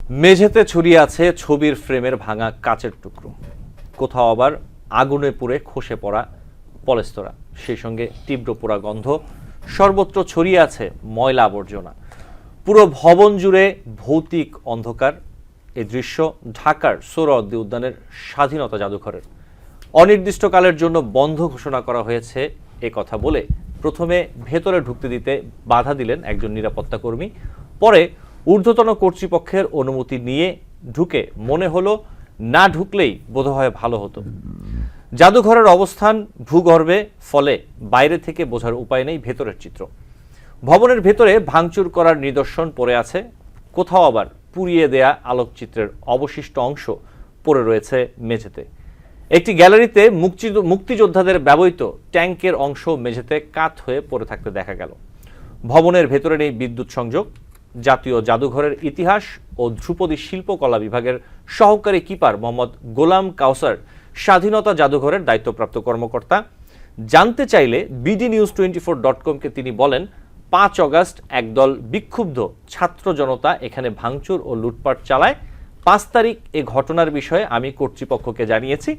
মেঝেতে ছড়িয়ে আছে ছবির ফ্রেমের ভাঙা কাচের টুকরো, কোথাও আবার আগুনে পুড়ে খসে পড়া পলেস্তরা, সেই সঙ্গে তীব্র পোড়া গন্ধ। সর্বত্র ছড়িয়ে আছে ময়লা আবর্জনা। পুরো ভবন জুড়ে ভৌতিক অন্ধকার। এই দৃশ্য ঢাকার সোহরাওয়ার্দী উদ্যানের স্বাধীনতা জাদুঘরের। অনির্দিষ্টকালের জন্য বন্ধ ঘোষণা করা হয়েছে এ কথা বলে প্রথমে ভেতরে ঢুকতে দিতে বাধা দিলেন একজন নিরাপত্তা কর্মী। পরে ঊর্ধ্বতন কর্তৃপক্ষের অনুমতি নিয়ে ঢুকে মনে হলো না ঢুকলেই বোধহয় ভালো হতো। জাদুঘরের অবস্থান ভূগর্ভে, ফলে বাইরে থেকে বোঝার উপায় নেই ভেতরের চিত্র। ভবনের ভেতরে ভাঙচুর করার নিদর্শন পড়ে আছে, কোথাও আবার পুড়িয়ে দেয়া আলোকচিত্রের অবশিষ্ট অংশ পড়ে রয়েছে মেঝেতে। একটি গ্যালারিতে মুক্তিযোদ্ধাদের ব্যবহৃত ট্যাঙ্কের অংশ মেঝেতে কাত হয়ে পড়ে থাকতে দেখা গেল। ভবনের ভেতরে নেই বিদ্যুৎ সংযোগ। জাতীয় জাদুঘরের ইতিহাস ও ধ্রুপদী শিল্পকলা বিভাগের সহকারী কিপার মোহাম্মদ গোলাম কাউসার স্বাধীনতা জাদুঘরের দায়িত্বপ্রাপ্ত কর্মকর্তা। জানতে চাইলে bdnews24.com-কে তিনি বলেন, 5 অগাস্ট একদল বিক্ষুব্ধ ছাত্র জনতা এখানে ভাঙচুর ও লুটপাট চালায়। 5 তারিখ এ ঘটনার বিষয়ে আমি কর্তৃপক্ষকে জানিয়েছি।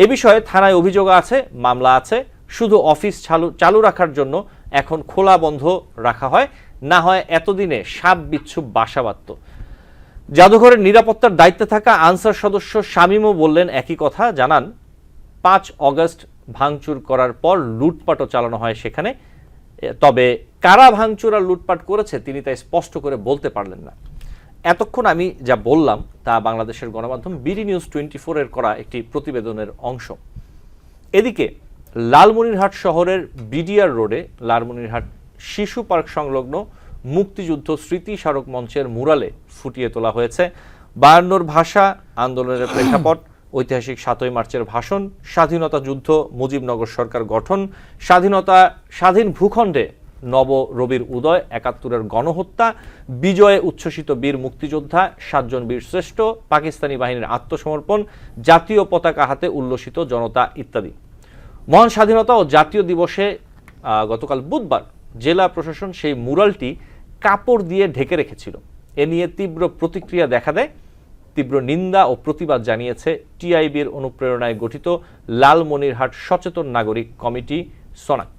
এ বিষয়ে থানায় অভিযোগ আছে, মামলা আছে। শুধু অফিস চালু রাখার জন্য এখন খোলা বন্ধ রাখা হয়, না হয় এতদিনে সাপ বিচ্ছু বাসা বাঁধত। জাদুঘরের নিরাপত্তার দায়িত্বে থাকা আনসার সদস্য শামীমও বললেন একই কথা। জানান, 5 অগাস্ট ভাঙচুর করার পর লুটপাটও চালানো হয় সেখানে। তবে কারা ভাঙচুর আর লুটপাট করেছে তিনি তাই স্পষ্ট করে বলতে পারলেন না। এতক্ষণ আমি যা বললাম তা বাংলাদেশের গণমাধ্যম BDnews24 এর করা একটি প্রতিবেদনের অংশ। এদিকে লালমনিরহাট শহরের বিডিআর রোডে লালমনিরহাট শিশু পার্ক সংলগ্ন মুক্তিযুদ্ধ স্মৃতি স্মারক মঞ্চের মুরালে ফুটিয়ে তোলা হয়েছে 52 ভাষা আন্দোলনের প্রেক্ষাপট, ঐতিহাসিক 7ই মার্চের ভাষণ, স্বাধীনতা যুদ্ধ, মুজিবনগর সরকার গঠন, স্বাধীন ভূখণ্ডে নব রবির উদয়, 71-এর গণহত্যা, বিজয়ে উচ্ছ্বসিত বীর মুক্তিযোদ্ধা, 7 জন বীর শ্রেষ্ঠ, পাকিস্তানি বাহিনীর আত্মসমর্পণ, জাতীয় পতাকা হাতে উল্লসিত জনতা ইত্যাদি। মহান স্বাধীনতা ও জাতীয় দিবসে গতকাল বুধবার জেলা প্রশাসন সেই মুরালটি কাপড় দিয়ে ঢেকে রেখেছিল। এ নিয়ে তীব্র প্রতিক্রিয়া দেখা দেয়। তীব্র নিন্দা ও প্রতিবাদ জানিয়েছে টিআইবির অনুপ্রেরণায় গঠিত লালমনিরহাট সচেতন নাগরিক কমিটি সনাক।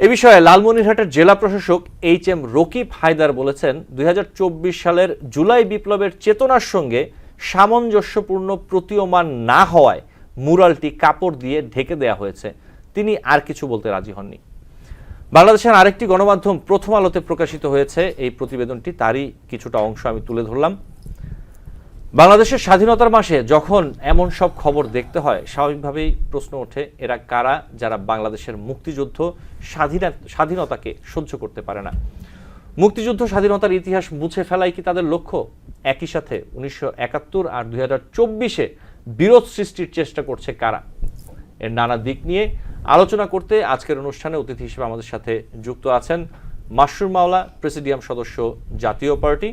এ বিষয়ে লালমনিরহাটের জেলা প্রশাসক HM রকিব হায়দার বলেছেন, 2024 সালের জুলাই বিপ্লবের চেতনার সঙ্গে সামঞ্জস্যপূর্ণ প্রতীয়মান না হওয়ায় মুরালটি কাপড় দিয়ে ঢেকে দেয়া হয়েছে। তিনি আর কিছু বলতে রাজি হননি। বাংলাদেশের আরেকটি গণমাধ্যম প্রথম আলোতে প্রকাশিত হয়েছে এই প্রতিবেদনটি, তারই কিছুটা অংশ আমি তুলে ধরলাম। বাংলাদেশের স্বাধীনতার মাসে যখন এমন সব খবর দেখতে হয়, স্বাভাবিকভাবেই প্রশ্ন ওঠে, এরা কারা যারা বাংলাদেশের মুক্তিযুদ্ধ স্বাধীনতাকে সহ্য করতে পারে না? মুক্তিযুদ্ধ স্বাধীনতার ইতিহাস মুছে ফেলাই কি তাদের লক্ষ্য? একই সাথে 1971 আর 2024-এ বিরোধ সৃষ্টির চেষ্টা করছে কারা? এর নানা দিক নিয়ে আলোচনা করতে আজকের অনুষ্ঠানে অতিথি হিসেবে আমাদের সাথে যুক্ত আছেন মাশরুর মাওলা, প্রেসিডিয়াম সদস্য, জাতীয় পার্টি,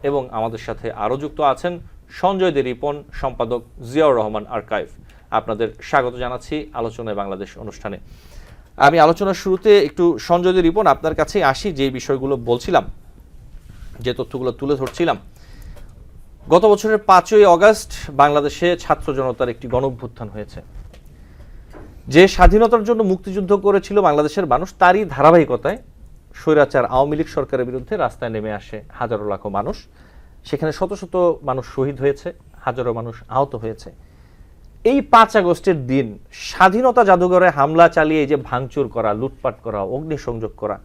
এবং আমাদের সাথে আরও যুক্ত আছেন সঞ্জয় দে রিপন, সম্পাদক, জিয়াউর রহমান আর্কাইভ। আপনাদের স্বাগত জানাচ্ছি আলোচনায় বাংলাদেশ অনুষ্ঠানে। আমি আলোচনার শুরুতে একটু সঞ্জয় দে রিপন আপনার কাছে আসি। যে বিষয়গুলো বলছিলাম, যে তথ্যগুলো তুলে ধরছিলাম, গত বছরের 5ই অগাস্ট বাংলাদেশে ছাত্র জনতার একটি গণঅভ্যুত্থান হয়েছে। যে স্বাধীনতার জন্য মুক্তিযুদ্ধ করেছিল বাংলাদেশের মানুষ, তারই ধারাবাহিকতায় স্বৈরাচার আওয়ামী লীগ সরকারের বিরুদ্ধে রাস্তায় নেমে আসে হাজারো লাখো মানুষ। সেখানে শত শত মানুষ শহীদ হয়েছে, হাজারো মানুষ আহত হয়েছে। এই 5 আগস্টের দিন স্বাধীনতা জাদুঘরে হামলা চালিয়ে যে ভাঙচুর করা, লুটপাট করা, অগ্নিসংযোগ করা,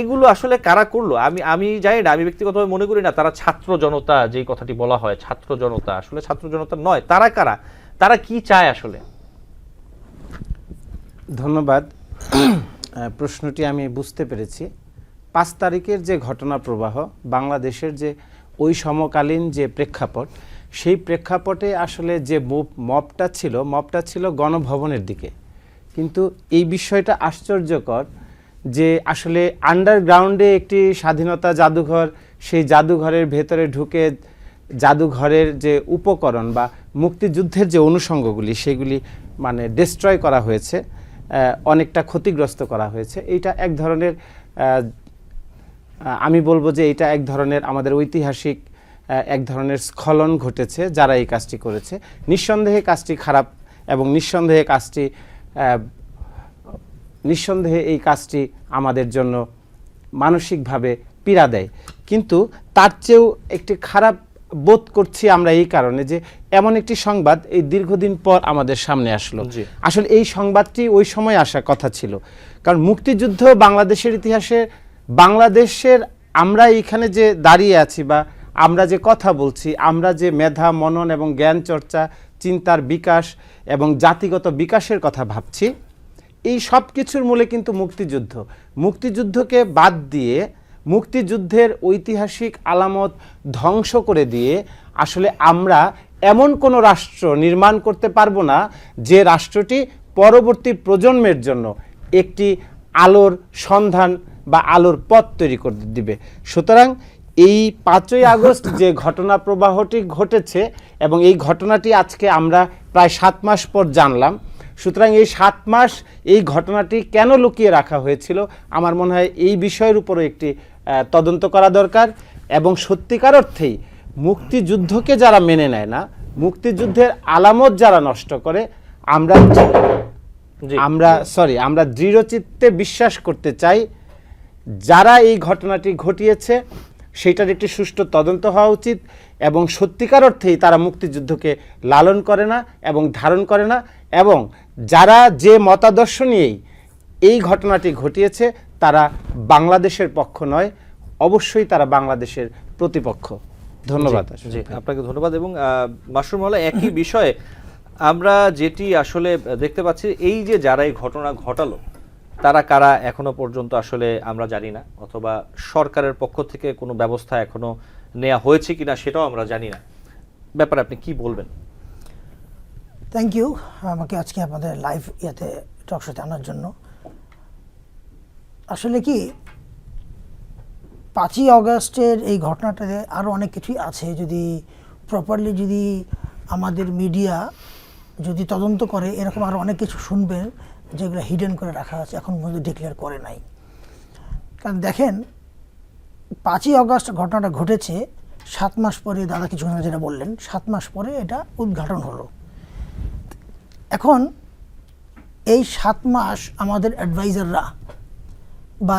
এগুলো আসলে কারা করলো? আমি জানি না, আমি ব্যক্তিগতভাবে মনে করি না তারা ছাত্র জনতা, যেই কথাটি বলা হয় ছাত্র জনতা, আসলে ছাত্র জনতা নয়। তারা কারা? তারা কি চায় আসলে? ধন্যবাদ। প্রশ্নটি আমি বুঝতে পেরেছি। 5 তারিখের যে ঘটনা প্রবাহ, বাংলাদেশের যে ওই সমকালীন যে প্রেক্ষাপট, সেই প্রেক্ষাপটে আসলে যে মবটা ছিল গণভবনের দিকে। কিন্তু এই বিষয়টা আশ্চর্যকর যে আসলে আন্ডারগ্রাউন্ডে একটি স্বাধীনতা জাদুঘর, সেই জাদুঘরের ভেতরে ঢুকে জাদুঘরের যে উপকরণ বা মুক্তিযুদ্ধের যে অনুষঙ্গগুলি, সেগুলি মানে ডিস্ট্রয় করা হয়েছে, অনেকটা ক্ষতিগ্রস্ত করা হয়েছে। এইটা এক ধরনের, আমি বলবো যে এটা এক ধরনের আমাদের ঐতিহাসিক এক ধরনের স্খলন ঘটেছে যারা এই কাজটি করেছে। নিঃসন্দেহে কাজটি খারাপ এবং নিঃসন্দেহে এই কাজটি আমাদের জন্য মানসিকভাবে পীড়া দেয়। কিন্তু তার চেয়েও একটি খারাপ বোধ করছি আমরা এই কারণে যে এমন একটি সংবাদ এই দীর্ঘদিন পর আমাদের সামনে আসলো। আসলে এই সংবাদটি ওই সময় আসার কথা ছিল, কারণ মুক্তিযুদ্ধ বাংলাদেশের ইতিহাসে বাংলাদেশের আমরা এইখানে যে দাঁড়িয়ে আছি বা আমরা যে কথা বলছি, আমরা যে মেধা মনন এবং জ্ঞান চর্চা, চিন্তার বিকাশ এবং জাতিগত বিকাশের কথা ভাবছি, এই সব কিছুর মূলে কিন্তু মুক্তিযুদ্ধ। মুক্তিযুদ্ধকে বাদ দিয়ে, মুক্তিযুদ্ধের ঐতিহাসিক আলামত ধ্বংস করে দিয়ে আসলে আমরা এমন কোনো রাষ্ট্র নির্মাণ করতে পারবো না যে রাষ্ট্রটি পরবর্তী প্রজন্মের জন্য একটি আলোর সন্ধান বা আলোর পথ তৈরি করে দিবে। সুতরাং এই 5ই আগস্ট যে ঘটনা প্রবাহটি ঘটেছে এবং এই ঘটনাটি আজকে আমরা প্রায় 7 মাস পর জানলাম। সুতরাং এই 7 মাস এই ঘটনাটি কেন লুকিয়ে রাখা হয়েছিল, আমার মনে হয় এই বিষয়ের উপরে একটি তদন্ত করা দরকার। এবং সত্যিকার অর্থেই মুক্তিযুদ্ধকে যারা মেনে নেয় না, মুক্তিযুদ্ধের আলামত যারা নষ্ট করে, আমরা দৃঢ়চিত্তে বিশ্বাস করতে চাই যারা এই ঘটনাটি ঘটিয়েছে সেটার একটি সুষ্ঠু তদন্ত হওয়া উচিত এবং সত্যিকার অর্থেই তারা মুক্তিযুদ্ধকে লালন করে না এবং ধারণ করে না, এবং যারা যে মতাদর্শ নিয়েই এই ঘটনাটি ঘটিয়েছে তারা বাংলাদেশের পক্ষ নয়, অবশ্যই তারা বাংলাদেশের প্রতিপক্ষ। ধন্যবাদ। জি, আপনাকে ধন্যবাদ। এবং মাশরুম হলে একই বিষয়ে আমরা যেটি আসলে দেখতে পাচ্ছি, এই যে যারা এই ঘটনা ঘটালো তারা কারা এখনো পর্যন্ত আসলে আমরা জানি না, অথবা সরকারের পক্ষ থেকে কোনো ব্যবস্থা এখনো নেওয়া হয়েছে কিনা সেটাও আমরা জানি না। ব্যাপারে আপনি কি বলবেন? থ্যাংক ইউ আমাকে আজকে আপনাদের লাইভ টক শোতে আনার জন্য। আসলে কি 5ই আগস্টের এই ঘটনাটাতে আরও অনেক কিছুই আছে, যদি প্রপারলি যদি আমাদের মিডিয়া যদি তদন্ত করে, এরকম আরও অনেক কিছু শুনবেন যেগুলো হিডেন করে রাখা আছে, এখন পর্যন্ত ডিক্লেয়ার করে নাই। কারণ দেখেন 5ই আগস্ট ঘটনাটা ঘটেছে 7 মাস পরে, দাদা কিছু যেটা বললেন 7 মাস পরে এটা উদ্ঘাটন হলো। এখন এই 7 মাস আমাদের অ্যাডভাইজাররা বা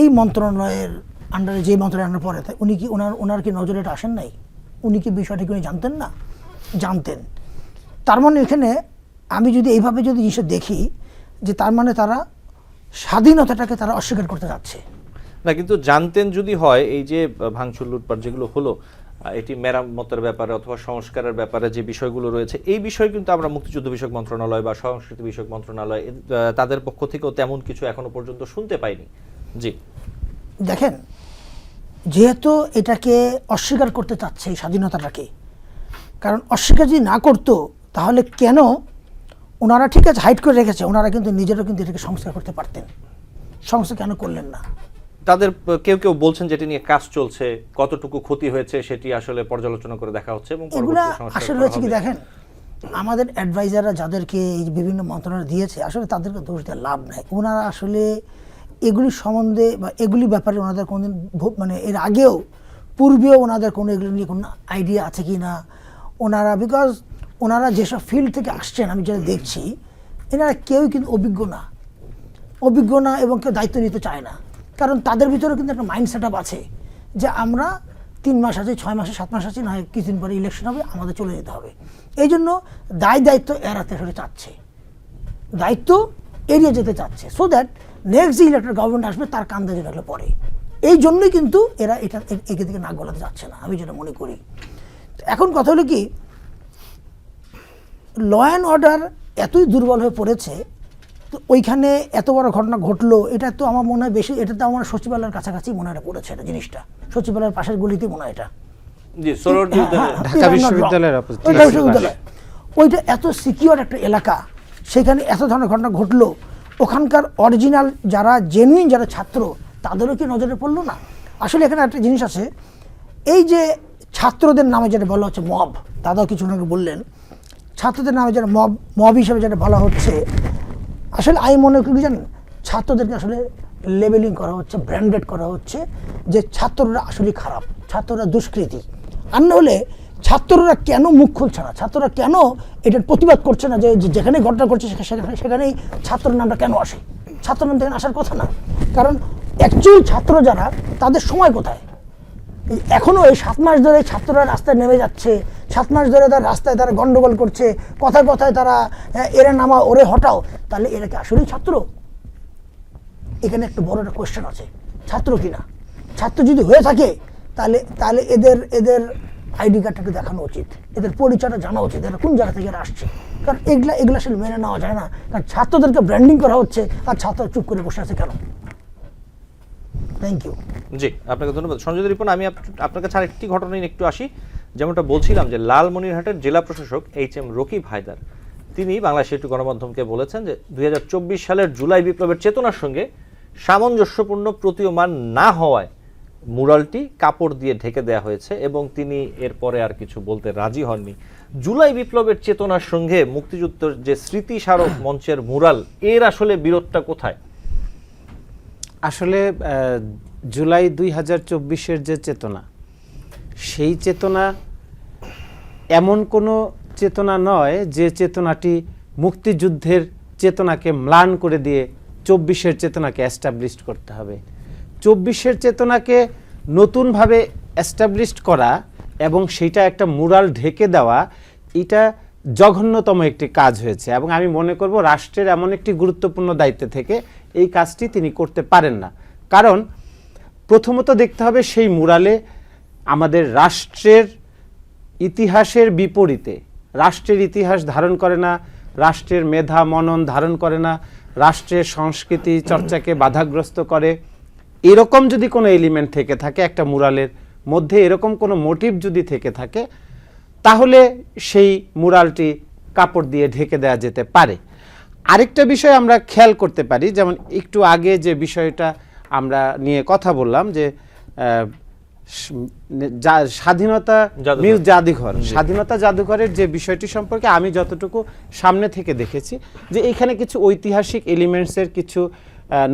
এই মন্ত্রণালয়ের আন্ডারে, যে মন্ত্রণালয়ের আন্ডারে পড়ে, তাই উনি কি ওনার কি নজরে এটা আসেন নাই? উনি কি বিষয়টা কি উনি জানতেন না? জানতেন। তার মানে এখানে আমি যদি এইভাবে যদি জিনিসটা দেখি যে তার মানে তারা স্বাধীনতাটাকে তারা অস্বীকার করতে যাচ্ছে না। কিন্তু জানতেন যদি হয়, এই যে ভাঙচুর লুটপাট যেগুলো হলো, এটি মেরামতের ব্যাপারে অথবা সংস্কারের ব্যাপারে যে বিষয়গুলো রয়েছে, এই বিষয়ে কিন্তু আমরা মুক্তিযুদ্ধ বিষয়ক মন্ত্রণালয় বা সংস্কৃতি বিষয়ক মন্ত্রণালয় তাদের পক্ষ থেকেও তেমন কিছু এখনো পর্যন্ত শুনতে পাইনি। জি, দেখেন, যেহেতু এটাকে অস্বীকার করতে চাচ্ছে এই স্বাধীনতাটাকে, কারণ অস্বীকার যদি না করতো তাহলে কেন ওনারা, ঠিক আছে হাইড করে রেখেছে, ওনারা কিন্তু নিজেরাও কিন্তু এটাকে সংস্কার করতে পারতেন, সংস্কার কেন করলেন না? তাদের কেউ কেউ বলছেন যেটি নিয়ে কাজ চলছে, কতটুকু ক্ষতি হয়েছে সেটি আসলে পর্যালোচনা করে দেখা হচ্ছে এবং এগুলা আসলে হচ্ছে কি, দেখেন আমাদের অ্যাডভাইজাররা যাদেরকে এই বিভিন্ন মন্ত্রণালয় দিয়েছে, আসলে তাদেরকে দোষ দেওয়ার লাভ নাই। ওনারা আসলে এগুলি সম্বন্ধে বা এগুলি ব্যাপারে ওনাদের কোনোদিন মানে এর আগেও পূর্বেও ওনাদের কোনো এগুলো নিয়ে কোনো আইডিয়া আছে কি না ওনারা, বিকজ ওনারা যেসব ফিল্ড থেকে আসছেন আমি যেটা দেখছি, এনারা কেউই কিন্তু অভিজ্ঞ না এবং কেউ দায়িত্ব নিতে চায় না। কারণ তাদের ভিতরেও কিন্তু একটা মাইন্ড সেট আপ আছে যে আমরা 3 মাস আছে, 6 মাসে, 7 মাস আছে, না হয় কিছুদিন পরে ইলেকশন হবে, আমাদের চলে যেতে হবে। এই জন্য দায়িত্ব এড়াতে চাচ্ছে, দায়িত্ব এড়িয়ে যেতে চাচ্ছে, সো দ্যাট নেক্সট যে ইলেকটেড গভর্নমেন্ট আসবে তার কান্দে যেটা পড়ে। এই জন্যই কিন্তু এরা একে দিকে নাক গলাতে যাচ্ছে না, আমি যেটা মনে করি। এখন কথা হলো কি, ল অ্যান্ড অর্ডার এতই দুর্বল হয়ে পড়েছে, তো ওইখানে এত বড় ঘটনা ঘটলো, এটা তো আমার মনে হয় বেশি, এটা তো আমার সচিবালয়ের কাছাকাছি মনে হয় পড়েছে এটা জিনিসটা, সচিবালয়ের পাশের গলিতেই মনে হয় এটা, ঢাকা বিশ্ববিদ্যালয়ের ওইটা এত সিকিউর একটা এলাকা, সেখানে এত ধরনের ঘটনা ঘটলো, ওখানকার অরিজিনাল যারা জেনুইন যারা ছাত্র তাদেরও কি নজরে পড়লো না? আসলে এখানে একটা জিনিস আছে, এই যে ছাত্রদের নামে যেটা বলা হচ্ছে মব, দাদাও কিছু বললেন, ছাত্রদের নামে যারা মব হিসেবে যেটা বলা হচ্ছে, আসলে আমি মনে করি জানেন ছাত্রদেরকে আসলে লেবেলিং করা হচ্ছে, ব্র্যান্ডেড করা হচ্ছে যে ছাত্ররা আসলে খারাপ, ছাত্ররা দুষ্কৃতী, আর না হলে ছাত্ররা কেন মুখ খুলছে না, ছাত্ররা কেন এটার প্রতিবাদ করছে না, যে যেখানে ঘটনা ঘটছে সেখানেই ছাত্রের নামটা কেন আসে? ছাত্র নাম থেকে আসার কথা না, কারণ অ্যাকচুয়াল ছাত্র যারা, তাদের সময় কোথায়? এখনো এই 7 মাস ধরে ছাত্ররা রাস্তায় নেমে যাচ্ছে, 7 মাস ধরে তারা রাস্তায় তারা গন্ডগোল করছে, কথায় কথায় তারা এরে নামা ওরে হটাও, তাহলে এরা কি আসলেই ছাত্র? এখানে একটা বড় একটা কোয়েশ্চেন আছে, ছাত্র কিনা। ছাত্র যদি হয়ে থাকে তাহলে এদের আইডি কার্ডটাকে দেখানো উচিত, এদের পরিচয়টা জানা উচিত, এরা কোন জায়গা থেকে আসছে। কারণ এগুলা আসলে মেনে নেওয়া যায় না, কারণ ছাত্রদেরকে ব্র্যান্ডিং করা হচ্ছে আর ছাত্র চুপ করে বসে আছে কেন? Thank you. জি, আপনাকে ধন্যবাদ সঞ্জয় রিপন। আমি আপনার কাছে আরেকটি ঘটনা নিয়ে একটু আসি। যেমনটা বলছিলাম যে লালমনিরহাটের জেলা প্রশাসক HM রকিব হায়দার, তিনি বাংলাদেশের একটি গণমাধ্যমকে বলেছেন যে 2024 সালের জুলাই বিপ্লবের চেতনার সঙ্গে সামঞ্জস্যপূর্ণ প্রতীয়মান না হওয়ায় মুরালটি কাপড় দিয়ে ঢেকে দেওয়া হয়েছে, এবং তিনি এরপরে আর কিছু বলতে রাজি হননি। জুলাই বিপ্লবের চেতনার সঙ্গে মুক্তিযুদ্ধের যে স্মৃতি স্মারক মঞ্চের মুরাল, এর আসলে বিরোধটা কোথায়? আসলে জুলাই 2024-এর যে চেতনা, সেই চেতনা এমন কোনো চেতনা নয় যে চেতনাটি মুক্তিযুদ্ধের চেতনাকে ম্লান করে দিয়ে 24-এর চেতনাকে এস্টাবলিশড করতে হবে। 24-এর চেতনাকে নতুনভাবে এস্টাবলিশড করা এবং সেইটা একটা মুরাল ঢেকে দেওয়া, এটা জঘন্যতম একটি কাজ হয়েছে, এবং আমি মনে করব রাষ্ট্রের এমন একটি গুরুত্বপূর্ণ দায়িত্ব থেকে এই কাজটি তিনি করতে পারেন না। কারণ প্রথমত দেখতে হবে সেই মুরালে আমাদের রাষ্ট্রের ইতিহাসের বিপরীতে, রাষ্ট্রের ইতিহাস ধারণ করে না, রাষ্ট্রের মেধা মনন ধারণ করে না, রাষ্ট্রের সংস্কৃতি চর্চাকে বাধাগ্রস্ত করে, এরকম যদি কোনো এলিমেন্ট থেকে থাকে একটা মুরালের মধ্যে, এরকম কোনো মোটিভ যদি থেকে থাকে, তাহলে সেই মুরালটি কাপড় দিয়ে ঢেকে দেওয়া যেতে পারে। আরেকটা বিষয় আমরা খেয়াল করতে পারি, যেমন একটু আগে যে বিষয়টা আমরা নিয়ে কথা বললাম যে স্বাধীনতা জাদুঘর, স্বাধীনতা জাদুঘরের যে বিষয়টি সম্পর্কে আমি যতটুকু সামনে থেকে দেখেছি, যে এখানে কিছু ঐতিহাসিক এলিমেন্টসের কিছু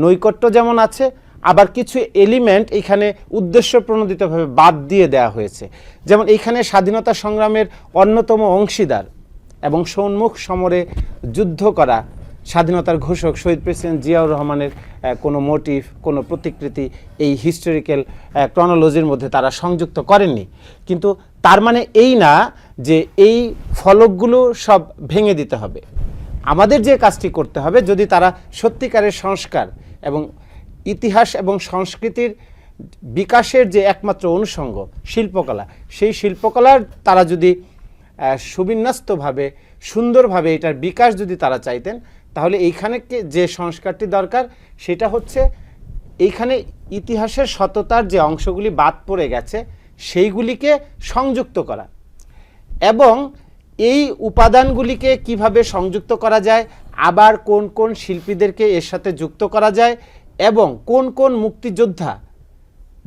নৈকট্য যেমন আছে, আবার কিছু এলিমেন্ট এখানে উদ্দেশ্য প্রণোদিতভাবে বাদ দিয়ে দেওয়া হয়েছে। যেমন এইখানে স্বাধীনতা সংগ্রামের অন্যতম অংশীদার এবং সম্মুখ সমরে যুদ্ধ করা স্বাধীনতার ঘোষক শহীদ প্রেসিডেন্ট জিয়াউর রহমানের কোনো মোটিভ, কোনো প্রতিকৃতি এই হিস্টোরিক্যাল ক্রনোলজির মধ্যে তারা সংযুক্ত করেননি। কিন্তু তার মানে এই না যে এই ফলকগুলো সব ভেঙে দিতে হবে। আমাদের যে কাজটি করতে হবে, যদি তারা সত্যিকারের সংস্কার এবং ইতিহাস এবং সংস্কৃতির বিকাশের যে একমাত্র অনুষঙ্গ শিল্পকলা, সেই শিল্পকলার তারা যদি সুবিন্যস্তভাবে সুন্দরভাবে এটার বিকাশ যদি তারা চাইতেন, তাহলে এইখানে যে সংস্কারটি দরকার সেটা হচ্ছে এইখানে ইতিহাসের সততার যে অংশগুলি বাদ পড়ে গেছে সেইগুলিকে সংযুক্ত করা, এবং এই উপাদানগুলিকে কিভাবে সংযুক্ত করা যায়, আবার কোন কোন শিল্পীদেরকে এর সাথে যুক্ত করা যায়, এবং কোন কোন মুক্তিযোদ্ধা,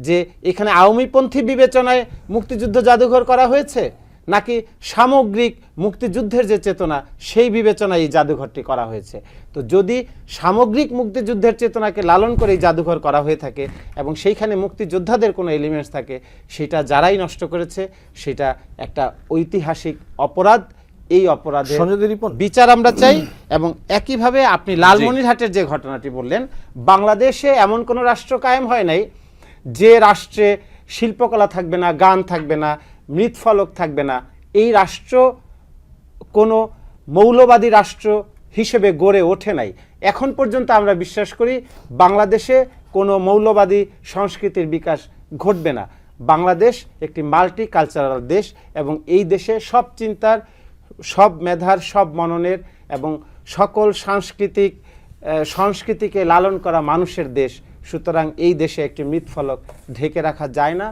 যে এখানে আওয়ামীপন্থী বিবেচনায় মুক্তিযুদ্ধ জাদুঘর করা হয়েছে নাকি সামগ্রিক মুক্তিযুদ্ধের যে চেতনা সেই বিবেচনায় এই জাদুঘরটি করা হয়েছে। তো যদি সামগ্রিক মুক্তিযুদ্ধের চেতনাকে লালন করে এই জাদুঘর করা হয়ে থাকে এবং সেইখানে মুক্তিযোদ্ধাদের কোনো এলিমেন্টস থাকে, সেটা যারাই নষ্ট করেছে সেটা একটা ঐতিহাসিক অপরাধ। এই অপরাধের বিচার আমরা চাই। এবং একইভাবে আপনি লালমনিরহাটের যে ঘটনাটি বললেন, বাংলাদেশে এমন কোনো রাষ্ট্র কায়েম হয় নাই যে রাষ্ট্রে শিল্পকলা থাকবে না, গান থাকবে না, মৃৎফলক থাকবে না। এই রাষ্ট্র কোনো মৌলবাদী রাষ্ট্র হিসেবে গড়ে ওঠে নাই। এখন পর্যন্ত আমরা বিশ্বাস করি বাংলাদেশে কোনো মৌলবাদী সংস্কৃতির বিকাশ ঘটবে না। বাংলাদেশ একটি মাল্টি কালচারাল দেশ, এবং এই দেশে সব চিন্তার, সব মেধার, সব মননের এবং সকল সংস্কৃতিকে লালন করা মানুষের দেশ। সুতরাং এই দেশে একটি মৃৎফলক ঢেকে রাখা যায় না।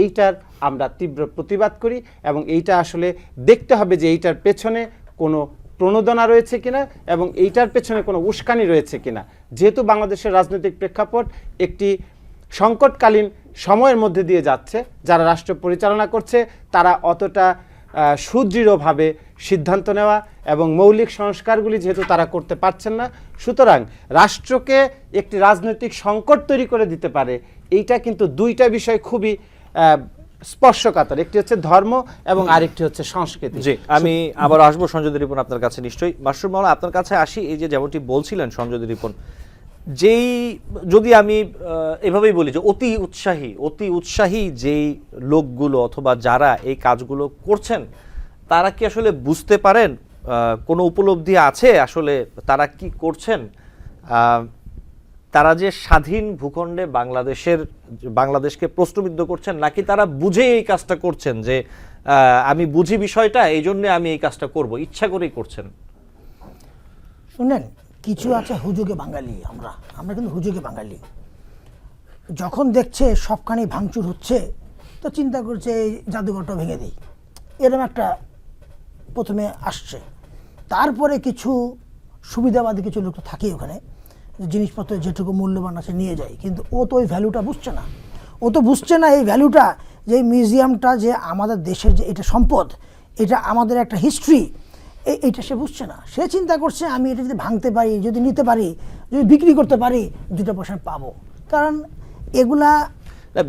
এইটার আমরা তীব্র প্রতিবাদ করি, এবং এইটা আসলে দেখতে হবে যে এইটার পেছনে কোনো প্রণোদনা রয়েছে কিনা এবং এইটার পেছনে কোনো উস্কানি রয়েছে কিনা। যেহেতু বাংলাদেশের রাজনৈতিক প্রেক্ষাপট একটি সংকটকালীন সময়ের মধ্যে দিয়ে যাচ্ছে, যারা রাষ্ট্র পরিচালনা করছে তারা অতটা সুদৃঢ়ভাবে সিদ্ধান্ত নেওয়া এবং মৌলিক সংস্কারগুলি যেহেতু তারা করতে পারছেন না, সুতরাং রাষ্ট্রকে একটি রাজনৈতিক সংকট তৈরি করে দিতে পারে। এইটা কিন্তু দুইটা বিষয় খুবই স্পর্শকাতর, একটি হচ্ছে ধর্ম এবং আরেকটি হচ্ছে সংস্কৃতি। জি, আমি আবার আসবো সঞ্জয় রিপন আপনার কাছে নিশ্চয়ই। মাশরুর মাওলা, আপনার কাছে আসি। এই যে যেমনটি বলছিলেন সঞ্জয় রিপন, যেই যদি আমি এভাবেই বলি যে অতি উৎসাহী যেই লোকগুলো অথবা যারা এই কাজগুলো করছেন, তারা কি আসলে বুঝতে পারেন, কোনো উপলব্ধি আছে আসলে তারা কি করছেন? তারা যে স্বাধীন ভূখণ্ডে বাংলাদেশকে প্রশ্নবিদ্ধ করছেন, নাকি তারা বুঝে এই কাজটা করছেন যে আমি বুঝি বিষয়টা, এই জন্য আমি এই কাজটা করব, ইচ্ছা করেই করছেন? শুনেন, কিছু আছে হুজুগে বাঙালি, আমরা কিন্তু হুজুগে বাঙালি। যখন দেখছে সবখানি ভাঙচুর হচ্ছে, তো চিন্তা করছে এই জাদুঘরটা ভেঙে দিই, এরকম একটা প্রথমে আসছে। তারপরে কিছু সুবিধাবাদী কিছু লোক তো থাকেই ওখানে, জিনিসপত্র যেটুকু মূল্যবান আছে নিয়ে যায়, কিন্তু ও তো ওই ভ্যালুটা বুঝছে না। ও তো বুঝছে না এই ভ্যালুটা, যে এই মিউজিয়ামটা যে আমাদের দেশের যে এটা সম্পদ, এটা আমাদের একটা হিস্ট্রি, এইটা সে বুঝছে না। সে চিন্তা করছে আমি এটা যদি ভাঙতে পারি, যদি নিতে পারি, যদি বিক্রি করতে পারি, 2 পয়সা পাবো। কারণ এগুলা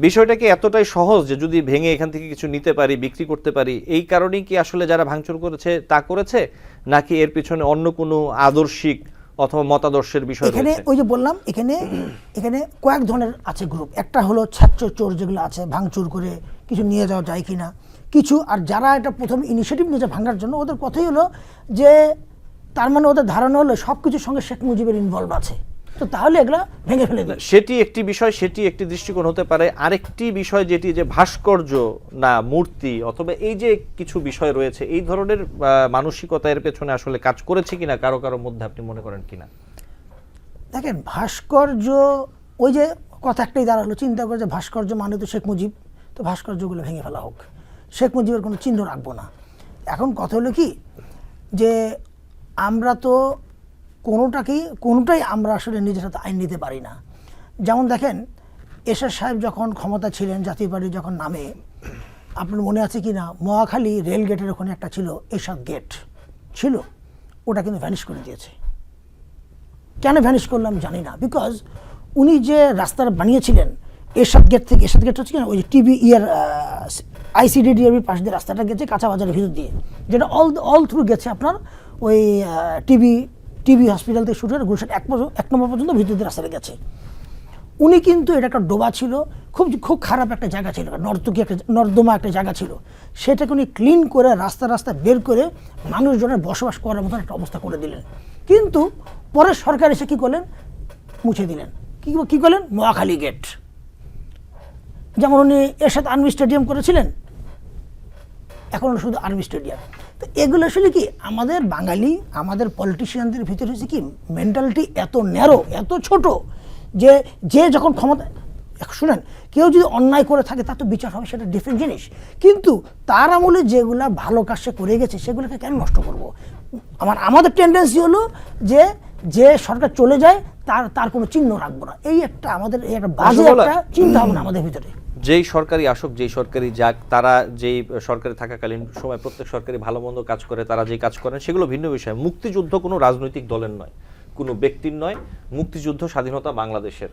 বিষয়টা কি এতটাই সহজ যে যদি ভেঙে এখান থেকে কিছু নিতে পারি, বিক্রি করতে পারি, এই কারণেই কি আসলে যারা ভাঙচুর করেছে তা করেছে, নাকি এর পিছনে অন্য কোনো আদর্শিক অথবা মতাদর্শের বিষয় এখানে রয়েছে? ওই যে বললাম, এখানে কয়েক ধরনের আছে গ্রুপ। একটা হলো ছাত্র চোর যেগুলো আছে, ভাঙচুর করে কিছু নিয়ে যাওয়া যায় কিনা কিছু। আর যারা এটা প্রথম ইনিশিয়েটিভ নিয়েছে ভাঙার জন্য, ওদের কথাই হলো যে তার মানে ওদের ধারণা হলো সব কিছুর সঙ্গে শেখ মুজিবের ইনভলভ আছে, তো তাহলে এগুলা ভেঙে ফেলে দিই। সেটি একটি বিষয়, সেটি একটি দৃষ্টিকোণ হতে পারে। আরেকটি বিষয় যেটি যে ভাস্কর্য না মূর্তি অথবা এই যে কিছু বিষয় রয়েছে, এই ধরনের মানসিকতা এর পেছনে আসলে কাজ করেছে কিনা কারো কারো মধ্যে, আপনি মনে করেন কিনা? দেখেন, ভাস্কর্য ওই যে কথা একটাই দাঁড়ালো, চিন্তা করে যে ভাস্কর্য মানে তো শেখ মুজিব, তো ভাস্কর্যগুলো ভেঙে ফেলা হোক, শেখ মুজিবের কোনো চিহ্ন রাখবো না। এখন কথা হলো কি, যে আমরা তো কোনোটাই আমরা আসলে নিজের হাতে আইন নিতে পারি না। যেমন দেখেন, এরশাদ সাহেব যখন ক্ষমতা ছিলেন, জাতীয় পার্টি যখন নামে, আপনার মনে আছে কি না, মহাখালী রেল গেটের ওখানে একটা ছিল এরশাদ গেট ছিল, ওটা কিন্তু ভ্যানিশ করে দিয়েছে। কেন ভ্যানিশ করলাম জানি না, বিকজ উনি যে রাস্তাটা বানিয়েছিলেন এরশাদ গেট থেকে, এরশাদ গেট হচ্ছে কিনা ওই যে আইসিডিডিআর পাশ দিয়ে রাস্তাটা গেছে কাঁচা বাজারের ভিতর দিয়ে, যেটা অল থ্রু গেছে আপনার ওই টিবি হসপিটাল থেকে শুরু করে গুলশান 1 নম্বর পর্যন্ত ভিতর দিয়ে রাস্তাটা গেছে। উনি কিন্তু এটা একটা ডোবা ছিল, খুব খারাপ একটা জায়গা ছিল, নর্দমা একটা জায়গা ছিল, সেটাকে উনি ক্লিন করে রাস্তা বের করে মানুষজনের বসবাস করার মতন একটা অবস্থা করে দিলেন। কিন্তু পরে সরকার এসে কী করলেন, মুছে দিলেন। কী করলেন, মহাখালী গেট। যেমন উনি এরশাদ আর্মি স্টেডিয়াম করেছিলেন, এখন শুধু আর্মি স্টেডিয়াম। তো এগুলো আসলে কি আমাদের বাঙালি, আমাদের পলিটিশিয়ানদের ভিতরে হচ্ছে কি মেন্টালিটি এত ন্যারো, এত ছোট, যে যখন ক্ষমতা, শুনেন, কেউ যদি অন্যায় করে থাকে তার তো বিচার হবে, সেটা ডিফারেন্ট জিনিস। কিন্তু তার আমলে যেগুলা ভালো কাজ সে করে গেছে সেগুলোকে কেন নষ্ট করব? আমাদের টেন্ডেন্সি হলো যে সরকার চলে যায় তার কোনো চিহ্ন রাখবো না, এই একটা আমাদের একটা বাজে একটা চিন্তা ভাবনা আমাদের ভিতরে। যেই সরকারি আসুক, যেই সরকারি যাক, তারা যেই সরকারে থাকাকালীন সময় প্রত্যেক সরকারি ভালো মন্দ কাজ করে, তারা যেই কাজ করেন সেগুলো ভিন্ন বিষয়। মুক্তিযুদ্ধ কোনো রাজনৈতিক দলের নয়, কোনো ব্যক্তির নয়, মুক্তিযুদ্ধ স্বাধীনতা বাংলাদেশের।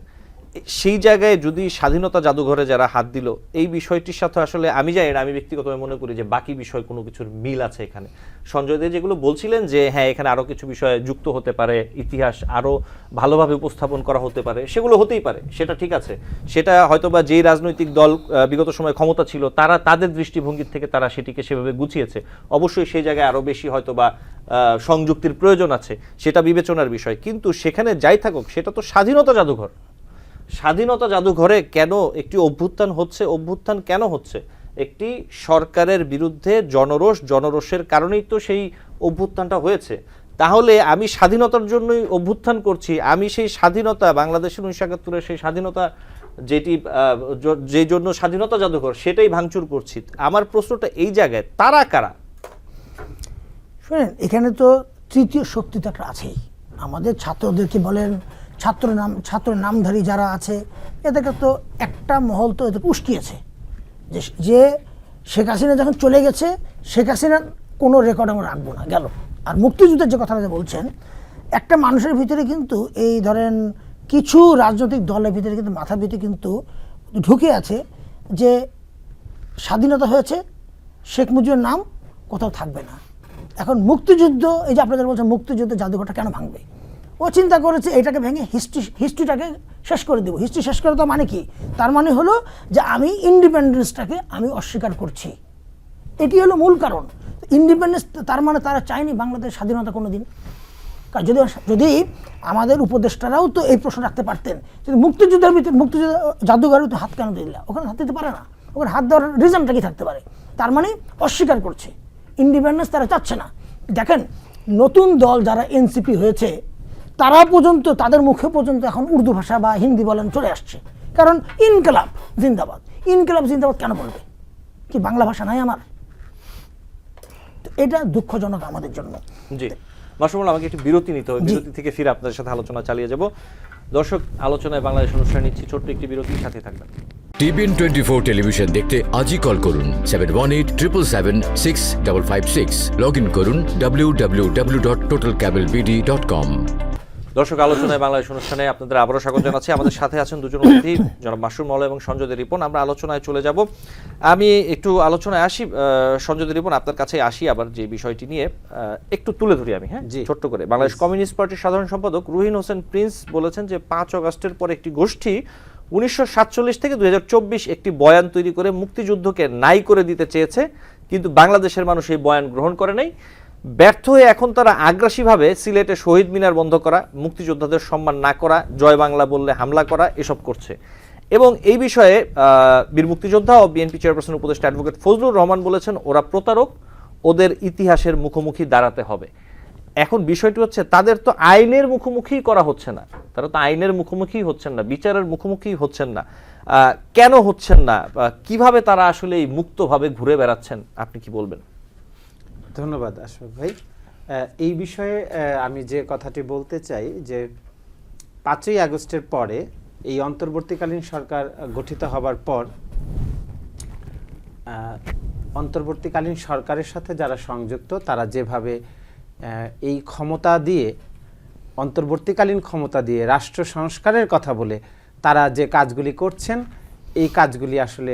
সেই জায়গায় যদি স্বাধীনতা জাদুঘরে যারা হাত দিল, এই বিষয়টির সাথে আসলে আমি জানি না, আমি ব্যক্তিগতভাবে মনে করি যে বাকি বিষয় কোনো কিছুর মিল আছে এখানে। সঞ্জয় দে যেগুলো বলছিলেন যে হ্যাঁ এখানে আরও কিছু বিষয় যুক্ত হতে পারে, ইতিহাস আরও ভালোভাবে উপস্থাপন করা হতে পারে, সেগুলো হতেই পারে, সেটা ঠিক আছে। সেটা হয়তোবা যেই রাজনৈতিক দল বিগত সময় ক্ষমতা ছিল তারা তাদের দৃষ্টিভঙ্গির থেকে তারা সেটিকে সেভাবে গুছিয়েছে। অবশ্যই সেই জায়গায় আরও বেশি হয়তোবা সংযুক্তির প্রয়োজন আছে, সেটা বিবেচনার বিষয়। কিন্তু সেখানে যাই থাকুক, সেটা তো স্বাধীনতা জাদুঘর। স্বাধীনতা জাদুঘরে কেন একটি অভ্যুত্থান কেন হচ্ছে? একটি সরকারের বিরুদ্ধে জনরোষের কারণেই তো সেই অভ্যুত্থানটা হয়েছে। তাহলে আমি স্বাধীনতার জন্যই অভ্যুত্থান করছি, আমি সেই স্বাধীনতা, বাংলাদেশের 1971-এর সেই স্বাধীনতা যেই জন্য স্বাধীনতা জাদুঘর, সেটাই ভাঙচুর করছি। আমার প্রশ্নটা এই জায়গায়, তারা কারা? শুনেন, এখানে তো তৃতীয় শক্তি তো একটা আছেই। আমাদের ছাত্রদেরকে বলেন, ছাত্র নামধারী যারা আছে, এদেরকে তো একটা মহল তো এদের উস্কিয়েছে যে শেখ হাসিনা যখন চলে গেছে, শেখ হাসিনার কোনো রেকর্ড আমরা রাখবো না, গেল। আর মুক্তিযুদ্ধের যে কথাটা বলছেন, একটা মানুষের ভিতরে কিন্তু এই ধরেন কিছু রাজনৈতিক দলের ভিতরে কিন্তু মাথার ভিতরে কিন্তু ঢুকে আছে যে স্বাধীনতা হয়েছে, শেখ মুজিবের নাম কোথাও থাকবে না। এখন মুক্তিযুদ্ধ, এই যে আপনাদের বলছেন মুক্তিযুদ্ধ জাদুঘরটা কেন ভাঙবে, ও চিন্তা করেছে এটাকে ভেঙে হিস্ট্রিটাকে শেষ করে দেবো। হিস্ট্রি শেষ করে দেওয়া মানে কি? তার মানে হলো যে আমি ইন্ডিপেন্ডেন্সটাকে আমি অস্বীকার করছি, এটি হলো মূল কারণ। ইন্ডিপেন্ডেন্স তার মানে তারা চায়নি বাংলাদেশের স্বাধীনতা কোনো দিন। যদি যদি আমাদের উপদেষ্টারাও তো এই প্রশ্ন রাখতে পারতেন, যদি মুক্তিযুদ্ধের ভিতরে মুক্তিযুদ্ধ জাদুঘরে তো হাত কেন দিলা, ওখানে হাত দিতে পারে না, ওখানে হাত দেওয়ার রিজনটা কি থাকতে পারে? তার মানে অস্বীকার করছে, ইন্ডিপেন্ডেন্স তারা চাচ্ছে না। দেখেন নতুন দল যারা এনসিপি হয়েছে তারা পর্যন্ত, তাদের মুখে পর্যন্ত এখন উর্দু ভাষা বা হিন্দি বলেন চলে আসছে, কারণ ইনকলাব জিন্দাবাদ। ইনকলাব জিন্দাবাদ কেন বলবে? কি বাংলা ভাষা নাই আমার? এটা দুঃখজনক আমাদের জন্য। জি মাসুমুল, আমাকে একটু বিরতি নিতে হবে, বিরতি থেকে ফিরে আপনাদের সাথে আলোচনা চালিয়ে যাব। দর্শক, আলোচনায় বাংলাদেশ অনুষ্ঠান নিচ্ছি ছোট্ট একটি বিরতির সাথে থাকবেন। TBN 24 টেলিভিশন দেখতে আজই কল করুন 7187776556। লগ ইন করুন www.totalcablebd.com। দর্শক, আলোচনায় বাংলাদেশ অনুষ্ঠানে আপনাদের আবারও স্বাগত জানাচ্ছি। আমাদের সাথে আছেন দুজন অতিথি, জনাব মাসুম মাওলা এবং সঞ্জয় দে রিপন। আমরা আলোচনায় চলে যাব। আমি একটু আলোচনায় আসি, সঞ্জয় দে রিপন আপনার কাছে আসি আবার যে বিষয়টি নিয়ে একটু তুলে ধরি আমি, হ্যাঁ ছোট্ট করে। বাংলাদেশ কমিউনিস্ট পার্টির সাধারণ সম্পাদক রুহিন হোসেন প্রিন্স বলেছেন যে 5 আগস্টের পর একটি গোষ্ঠী 1947 থেকে 2024 একটি বয়ান তৈরি করে মুক্তিযুদ্ধকে নাই করে দিতে চেয়েছে, কিন্তু বাংলাদেশের মানুষ এই বয়ান গ্রহণ করে নাই। ব্যর্থ হয়ে এখন তারা আগ্রাসীভাবে সিলেটে শহীদ মিনার বন্ধ করা, মুক্তিযোদ্ধাদের সম্মান না করা, জয় বাংলা বললে হামলা করা, এসব করছে। এবং এই বিষয়ে বীর মুক্তিযোদ্ধা ও বিএনপি চেয়ারপারসন উপদেষ্টা অ্যাডভোকেট ফজলুর রহমান বলেছেন ওরা প্রতারক, ওদের ইতিহাসের মুখোমুখি দাঁড়াতে হবে। এখন বিষয়টি হচ্ছে তাদের তো আইনের মুখোমুখি করা হচ্ছে না, তারা তো আইনের মুখোমুখি হচ্ছেন না, বিচারের মুখোমুখি হচ্ছেন না। কেন হচ্ছেন না? কিভাবে তারা আসলে এই মুক্তভাবে ঘুরে বেড়াচ্ছেন? আপনি কি বলবেন? ধন্যবাদ আশফাক ভাই। এই বিষয়ে আমি যে কথাটি বলতে চাই যে 5ই আগস্টের পরে এই অন্তর্বর্তীকালীন সরকার গঠিত হবার পর অন্তর্বর্তীকালীন সরকারের সাথে যারা সংযুক্ত তারা যেভাবে এই ক্ষমতা দিয়ে, অন্তর্বর্তীকালীন ক্ষমতা দিয়ে রাষ্ট্র সংস্কারের কথা বলে তারা যে কাজগুলি করছেন, এই কাজগুলি আসলে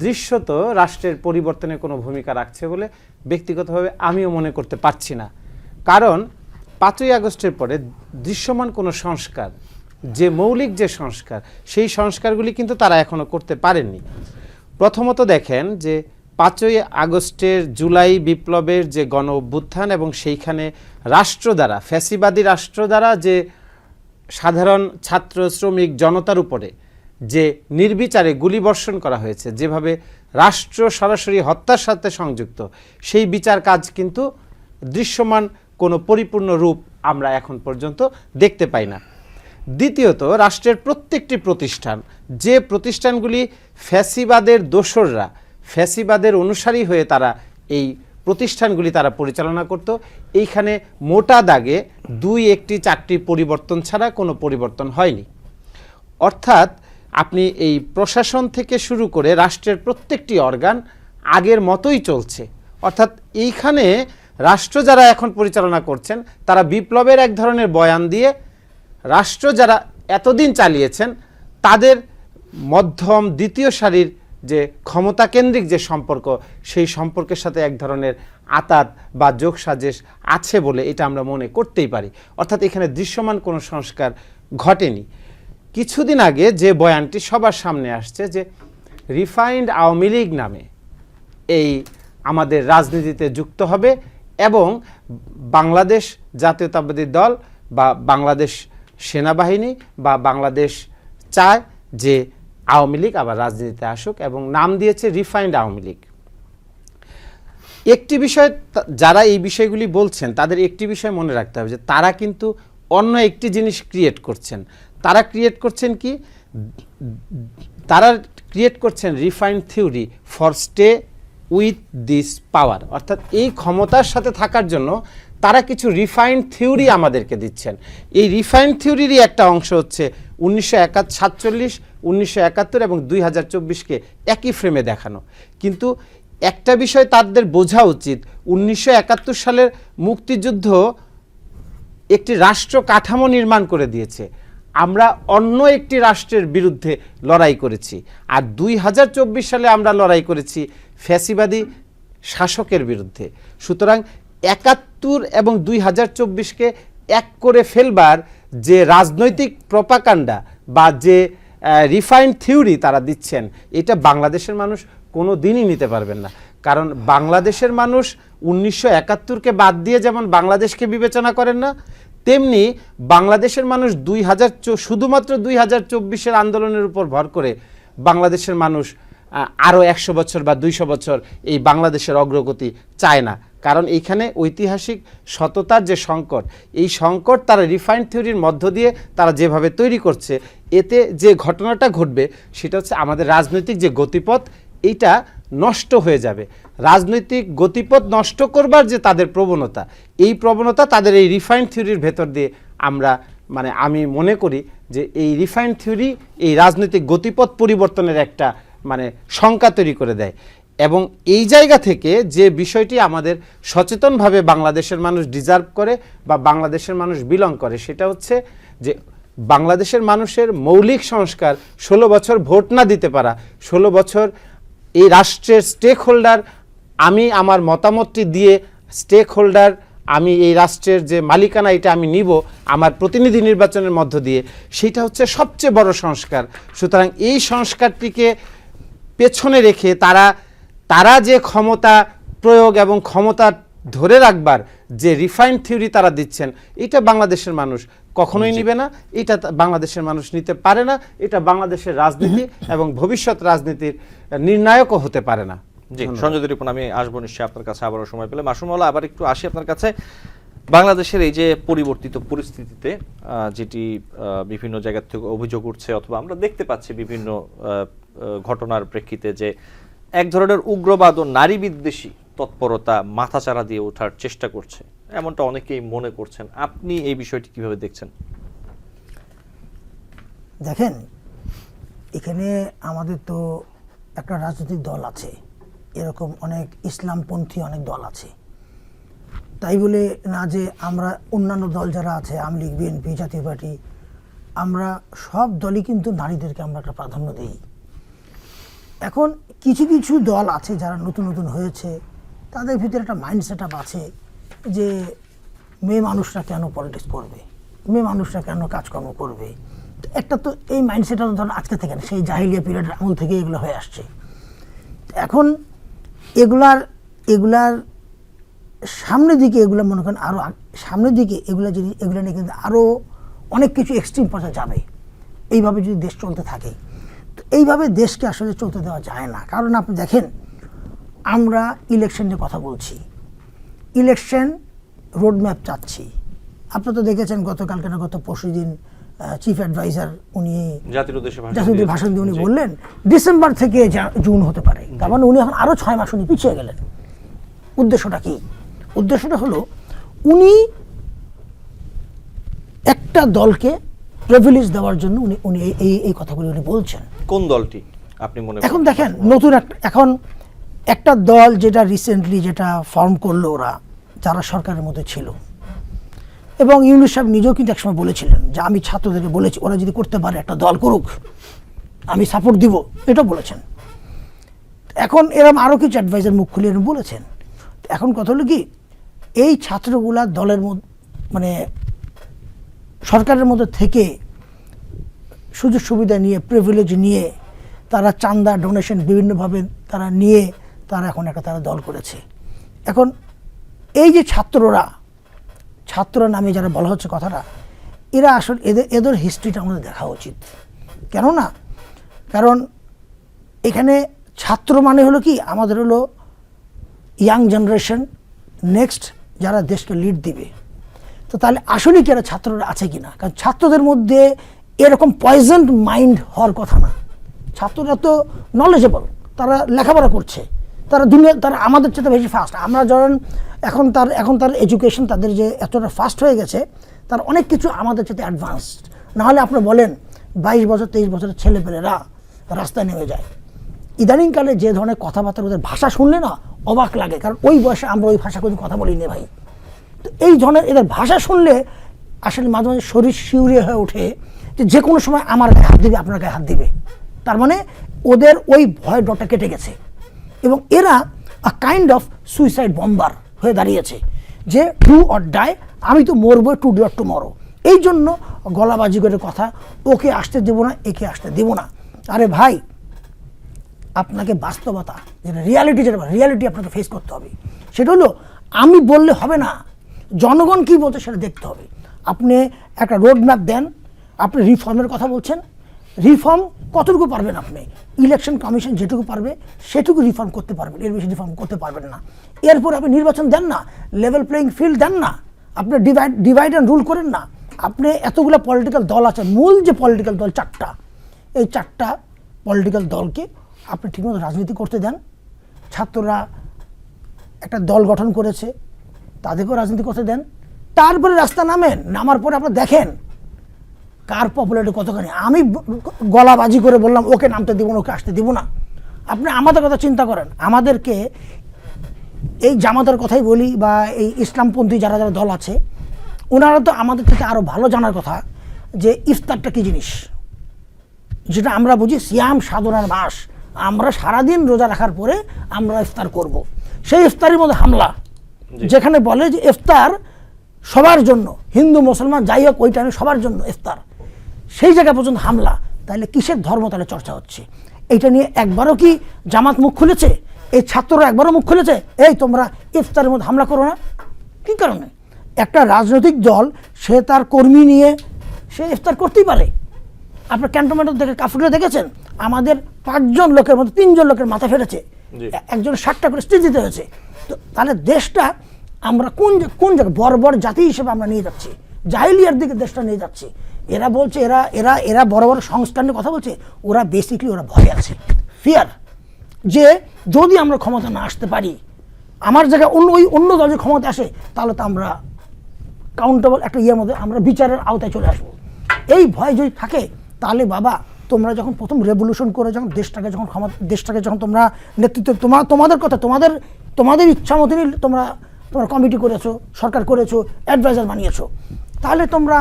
দৃশ্যত রাষ্ট্রের পরিবর্তনে কোনো ভূমিকা রাখছে বলে ব্যক্তিগতভাবে আমিও মনে করতে পারছি না। কারণ 5ই আগস্টের পরে দৃশ্যমান কোনো সংস্কার, যে মৌলিক যে সংস্কার, সেই সংস্কারগুলি কিন্তু তারা এখনো করতে পারেননি। প্রথমত দেখেন যে 5ই আগস্টের জুলাই বিপ্লবের যে গণ অভ্যুত্থান এবং সেইখানে রাষ্ট্র দ্বারা, ফ্যাসিবাদী রাষ্ট্র দ্বারা যে সাধারণ ছাত্র শ্রমিক জনতার উপরে যে নির্বিচারে গুলিবর্ষণ করা হয়েছে, যেভাবে রাষ্ট্র সরাসরি হত্যার সাথে সংযুক্ত, সেই বিচার কাজ কিন্তু দৃশ্যমান কোনো পরিপূর্ণ রূপ আমরা এখন পর্যন্ত দেখতে পাই না। দ্বিতীয়ত, রাষ্ট্রের প্রত্যেকটি প্রতিষ্ঠান, যে প্রতিষ্ঠানগুলি ফ্যাসিবাদের দোসররা, ফ্যাসিবাদের অনুসারী হয়ে তারা এই প্রতিষ্ঠানগুলি তারা পরিচালনা করত, এইখানে মোটা দাগে 2, 1, 4টি পরিবর্তন ছাড়া কোনো পরিবর্তন হয়নি। অর্থাৎ আপনি এই প্রশাসন থেকে শুরু করে রাষ্ট্রের প্রত্যেকটি অর্গান আগের মতোই চলছে। অর্থাৎ এইখানে রাষ্ট্র যারা এখন পরিচালনা করছেন তারা বিপ্লবের এক ধরনের বয়ান দিয়ে রাষ্ট্র যারা এতদিন চালিয়েছেন তাদের মধ্যম দ্বিতীয় সারির যে ক্ষমতা কেন্দ্রিক যে সম্পর্ক, সেই সম্পর্কের সাথে এক ধরনের আতাত বা যোগসাজেশ আছে বলে এটা আমরা মনে করতেই পারি। অর্থাৎ এখানে দৃশ্যমান কোনো সংস্কার ঘটেনি। কিছুদিন আগে যে বয়ানটি সবার সামনে আসছে যে রিফাইন্ড আওয়ামী লীগ নামে এই আমাদের রাজনীতিতে যুক্ত হবে এবং বাংলাদেশ জাতীয়তাবাদী দল বা বাংলাদেশ সেনাবাহিনী বা বাংলাদেশ চায় যে আওয়ামী লীগ আবার রাজনীতিতে আসুক এবং নাম দিয়েছে রিফাইন্ড আওয়ামী লীগ। একটি বিষয়, যারা এই বিষয়গুলি বলছেন তাদের একটি বিষয় মনে রাখতে হবে যে তারা কিন্তু অন্য একটি জিনিস ক্রিয়েট করছেন। তারা ক্রিয়েট করছেন কি? তারা ক্রিয়েট করছেন refined theory for stay with this পাওয়ার। অর্থাৎ এই ক্ষমতার সাথে থাকার জন্য তারা কিছু রিফাইন্ড থিওরি আমাদেরকে দিচ্ছেন। এই রিফাইন্ড থিওরিরই একটা অংশ হচ্ছে 1947, 1971 এবং 2024কে একই ফ্রেমে দেখানো। কিন্তু একটা বিষয় তাদের বোঝা উচিত, 1971 সালের মুক্তিযুদ্ধ একটি রাষ্ট্র কাঠামো নির্মাণ করে দিয়েছে। আমরা অন্য একটি রাষ্ট্রের বিরুদ্ধে লড়াই করেছি, আর 2024 সালে আমরা লড়াই করেছি ফ্যাসিবাদী শাসকের বিরুদ্ধে। সুতরাং 71 এবং 2024কে এক করে ফেলবার যে রাজনৈতিক প্রপাগান্ডা বা যে রিফাইন্ড থিওরি তারা দিচ্ছেন, এটা বাংলাদেশের মানুষ কোনো দিনই নিতে পারবেন না। কারণ বাংলাদেশের মানুষ 1971কে বাদ দিয়ে যেমন বাংলাদেশকে বিবেচনা করেন না, তেমনি বাংলাদেশের মানুষ শুধুমাত্র 2024-এর আন্দোলনের উপর ভর করে বাংলাদেশের মানুষ আরও 100 বছর বা 200 বছর এই বাংলাদেশের অগ্রগতি চায় না। কারণ এইখানে ঐতিহাসিক সততার যে সংকট, এই সংকট তারা রিফাইন্ড থিওরির মধ্য দিয়ে তারা যেভাবে তৈরি করছে, এতে যে ঘটনাটা ঘটবে সেটা হচ্ছে আমাদের রাজনৈতিক যে গতিপথ এইটা নষ্ট হয়ে যাবে। রাজনৈতিক গতিপথ নষ্ট করবার যে তাদের প্রবণতা, এই প্রবণতা তাদের এই রিফাইন্ড থিওরির ভেতর দিয়ে আমি মনে করি যে এই রিফাইন্ড থিওরি এই রাজনৈতিক গতিপথ পরিবর্তনের একটা শঙ্কা তৈরি করে দেয়। এবং এই জায়গা থেকে যে বিষয়টি আমাদের সচেতনভাবে বাংলাদেশের মানুষ ডিজার্ভ করে বা বাংলাদেশের মানুষ বিলং করে, সেটা হচ্ছে যে বাংলাদেশের মানুষের মৌলিক সংস্কার 16 বছর ভোট না দিতে পারা, 16 বছর এই রাষ্ট্রের স্টেক হোল্ডার, আমি আমার মতামতটি দিয়ে স্টেক হোল্ডার, আমি এই রাষ্ট্রের যে মালিকানা এটা আমি নিব আমার প্রতিনিধি নির্বাচনের মধ্য দিয়ে, সেটা হচ্ছে সবচেয়ে বড় সংস্কার। সুতরাং এই সংস্কারটিকে পেছনে রেখে তারা যে ক্ষমতা প্রয়োগ এবং ক্ষমতা ধরে রাখবার যে রিফাইন্ড থিওরি তারা দিচ্ছেন, এটা বাংলাদেশের মানুষ কখনোই নিবে না, এটা বাংলাদেশের মানুষ নিতে পারে না, এটা বাংলাদেশের রাজনীতি এবং ভবিষ্যৎ রাজনীতির নির্ণায়কও হতে পারে না। জি, সঞ্জয় রিপন, আমি আসবো নিশ্চয়ই আপনার কাছে আবারও সময় পেলে। মাসুম মাওলা, আবার একটু আসি আপনার কাছে। বাংলাদেশের এই যে পরিবর্তিত পরিস্থিতিতে যেটি বিভিন্ন জায়গা থেকে অভিযোগ উঠছে অথবা আমরা দেখতে পাচ্ছি বিভিন্ন ঘটনার প্রেক্ষিতে, যে এক ধরনের উগ্রবাদ ও নারী বিদ্বেষী তৎপরতা মাথাচাড়া দিয়ে ওঠার চেষ্টা করছে, এমনটা অনেকেই মনে করছেন। আপনি এই বিষয়টি কিভাবে দেখছেন? দেখেন, এখানে আমাদের তো একটা রাজনৈতিক দল আছে, এরকম অনেক ইসলামপন্থী অনেক দল আছে। তাই বলে না যে আমরা অন্যান্য দল যারা আছে, আওয়ামী লীগ, বিএনপি, জাতীয় পার্টি, আমরা সব দলই কিন্তু নারীদেরকে আমরা একটা প্রাধান্য দিই। এখন কিছু কিছু দল আছে যারা নতুন নতুন হয়েছে, তাদের ভিতরে একটা মাইন্ড সেট আপ আছে যে মেয়ে মানুষরা কেন পলিটিক্স করবে, মেয়ে মানুষরা কেন কাজকর্ম করবে। একটা তো এই মাইন্ড সেট আপ ধরুন আজকে থেকে না, সেই জাহিলিয়া পিরিয়ডের আমল থেকে এগুলো হয়ে আসছে। এখন এগুলার সামনের দিকে এগুলো মনে করেন আরও সামনের দিকে এগুলো নিয়ে কিন্তু আরও অনেক কিছু এক্সট্রিম পর্যায়ে যাবে। এইভাবে যদি দেশ চলতে থাকে, তো এইভাবে দেশকে আসলে চলতে দেওয়া যায় না। কারণ আপনি দেখেন, আমরা ইলেকশন নিয়ে কথা বলছি, ইলেকশন রোডম্যাপ চাচ্ছি। আপনি তো দেখেছেন গতকালকে না গত পরশুদিন চিফ অ্যাডভাইজার উনি জাতির উদ্দেশ্যে ভাষণ দিয়ে উনি বললেন ডিসেম্বর থেকে জুন হতে পারে। তার মানে উনি এখন আরও 6 মাস উনি পিছিয়ে গেলেন। উদ্দেশ্যটা কি? উদ্দেশ্যটা হলো উনি একটা দলকে প্রিভিলেজ দেওয়ার জন্য উনি এই কথাগুলি উনি বলছেন। কোন দলটি আপনি মনে করেন? এখন দেখেন, নতুন একটা দল যেটা রিসেন্টলি যেটা ফর্ম করলো ওরা, যারা সরকারের মধ্যে ছিল, এবং ইউনূস সাহেব নিজেও কিন্তু একসময় বলেছিলেন যে আমি ছাত্রদেরকে বলেছি ওরা যদি করতে পারে একটা দল করুক, আমি সাপোর্ট দিব, এটা বলেছেন। এখন এরকম আরও কিছু অ্যাডভাইজার মুখ খুলে বলেছেন। এখন কথা হলো কি, এই ছাত্রগুলা দলের মধ্যে সরকারের মধ্যে থেকে সুযোগ সুবিধা নিয়ে, প্রিভিলেজ নিয়ে, তারা চান্দা ডোনেশন বিভিন্নভাবে তারা নিয়ে তারা এখন তারা দল করেছে। এখন এই যে ছাত্র নামে যারা বলা হচ্ছে কথাটা, এরা আসলে এদের হিস্ট্রিটা আমাদের দেখা উচিত। কেননা কারণ এখানে ছাত্র মানে হলো কি, আমাদের হলো ইয়াং জেনারেশন, নেক্সট যারা দেশকে লিড দিবে। তো তাহলে আসলে কি এরা ছাত্ররা আছে কি না? কারণ ছাত্রদের মধ্যে এরকম পয়জন্ড মাইন্ড হওয়ার কথা না। ছাত্ররা তো নলেজেবল, তারা লেখাপড়া করছে, তারা আমাদের চেয়ে বেশি ফাস্ট। আমরা যখন এখন তার এডুকেশন তাদের যে এতটা ফাস্ট হয়ে গেছে, তার অনেক কিছু আমাদের চেয়ে অ্যাডভান্সড। নাহলে আপনি বলেন 22 বছর 23 বছরের ছেলেপেলেরা রাস্তায় নেমে যায়। ইদানিংকালে যে ধরনের কথাবার্তা, ওদের ভাষা শুনলে না অবাক লাগে, কারণ ওই বয়সে আমরা ওই ভাষা কোনো কথা বলি না ভাই। তো এই ধরনের এদের ভাষা শুনলে আসলে মাঝে মাঝে শরীর শিউরে হয়ে ওঠে যে কোনো সময় আমার গায়ে হাত দিবে, আপনার গায়ে হাত দিবে। তার মানে ওদের ওই ভয় ডরটা কেটে গেছে এবং এরা কাইন্ড অফ সুইসাইড বম্বার হয়ে দাঁড়িয়েছে যে ডু অর ডাই, আমি তো মরবো, টু ডু অর টু মরো। এই জন্য গলাবাজি করে কথা, ওকে আসতে দেবো না, একে আসতে দেবো না। আরে ভাই, আপনাকে বাস্তবতা, যেটা রিয়ালিটি আপনাকে ফেস করতে হবে। সেটা হলো আমি বললে হবে না, জনগণ কী বলছে সেটা দেখতে হবে। আপনি একটা রোড ম্যাপ দেন, আপনি রিফর্মের কথা বলছেন, রিফর্ম কতটুকু পারবেন আপনি? ইলেকশন কমিশন যেটুকু পারবে সেটুকু রিফর্ম করতে পারবেন, এর বেশি রিফর্ম করতে পারবেন না। এরপর আপনি নির্বাচন দেন না, লেভেল প্লেয়িং ফিল্ড দেন না, আপনি ডিভাইড অ্যান্ড রুল করেন না। আপনি এতগুলো পলিটিক্যাল দল আছে, মূল যে পলিটিক্যাল দল 4টা, এই 4টা পলিটিক্যাল দলকে আপনি ঠিকমতো রাজনীতি করতে দেন। ছাত্ররা একটা দল গঠন করেছে, তাদেরকেও রাজনীতি করতে দেন। তারপরে রাস্তা নামার পরে আপনারা দেখেন কার পপুলারিটি কতখানি। আমি গলাবাজি করে বললাম ওকে নামতে দিব না, ওকে আসতে দিব না। আপনি আমাদের কথা চিন্তা করেন, আমাদেরকে এই জামাতের কথাই বলি বা এই ইসলামপন্থী যারা যারা দল আছে, ওনারা তো আমাদের থেকে আরও ভালো জানার কথা যে ইফতারটা কী জিনিস। যেটা আমরা বুঝি সিয়াম সাধনার মাস, আমরা সারাদিন রোজা রাখার পরে আমরা ইফতার করব। সেই ইফতারের মধ্যে হামলা, যেখানে বলে যে ইফতার সবার জন্য, হিন্দু মুসলমান যাই হোক ওই টাইমে সবার জন্য ইফতার, সেই জায়গা পর্যন্ত হামলা। তাহলে কিসের ধর্ম তাহলে চর্চা হচ্ছে? এইটা নিয়ে একবারও কি জামাত মুখ খুলেছে? এই ছাত্ররা একবারও মুখ খুলেছে এই তোমরা ইফতারের মধ্যে হামলা করো না? কী কারণে? একটা রাজনৈতিক দল সে তার কর্মী নিয়ে সে ইফতার করতেই পারে। আপনার ক্যান্টনমেন্ট দেখে কাফুরে দেখেছেন, আমাদের 5 জন লোকের মধ্যে 3 জন লোকের মাথা ফেটেছে, একজন 60টা করে স্টেজ দিতে হয়েছে। তো তাহলে দেশটা আমরা কোন জায়গায় বর্বর জাতি হিসেবে আমরা নিয়ে যাচ্ছি, জাহিলিয়ার দিকে দেশটা নিয়ে যাচ্ছি। এরা বলছে এরা বড় বড় সংস্কার নিয়ে কথা বলছে, ওরা বেসিকলি ওরা ভয় আছে, ফিয়ার, যে যদি আমরা ক্ষমতা না আসতে পারি, আমার জায়গায় অন্য দল যে ক্ষমতা আসে, তাহলে তো আমরা কাউন্টেবল একটা ইয়ের মধ্যে আমরা বিচারের আওতায় চলে আসবো। এই ভয় যদি থাকে তাহলে বাবা, তোমরা যখন প্রথম রেভলিউশন করে যখন দেশটাকে যখন তোমরা নেতৃত্ব, তোমাদের কথা, তোমাদের ইচ্ছা মতনই তোমরা কমিটি করেছো, সরকার করেছো, অ্যাডভাইজার বানিয়েছো, তাহলে তোমরা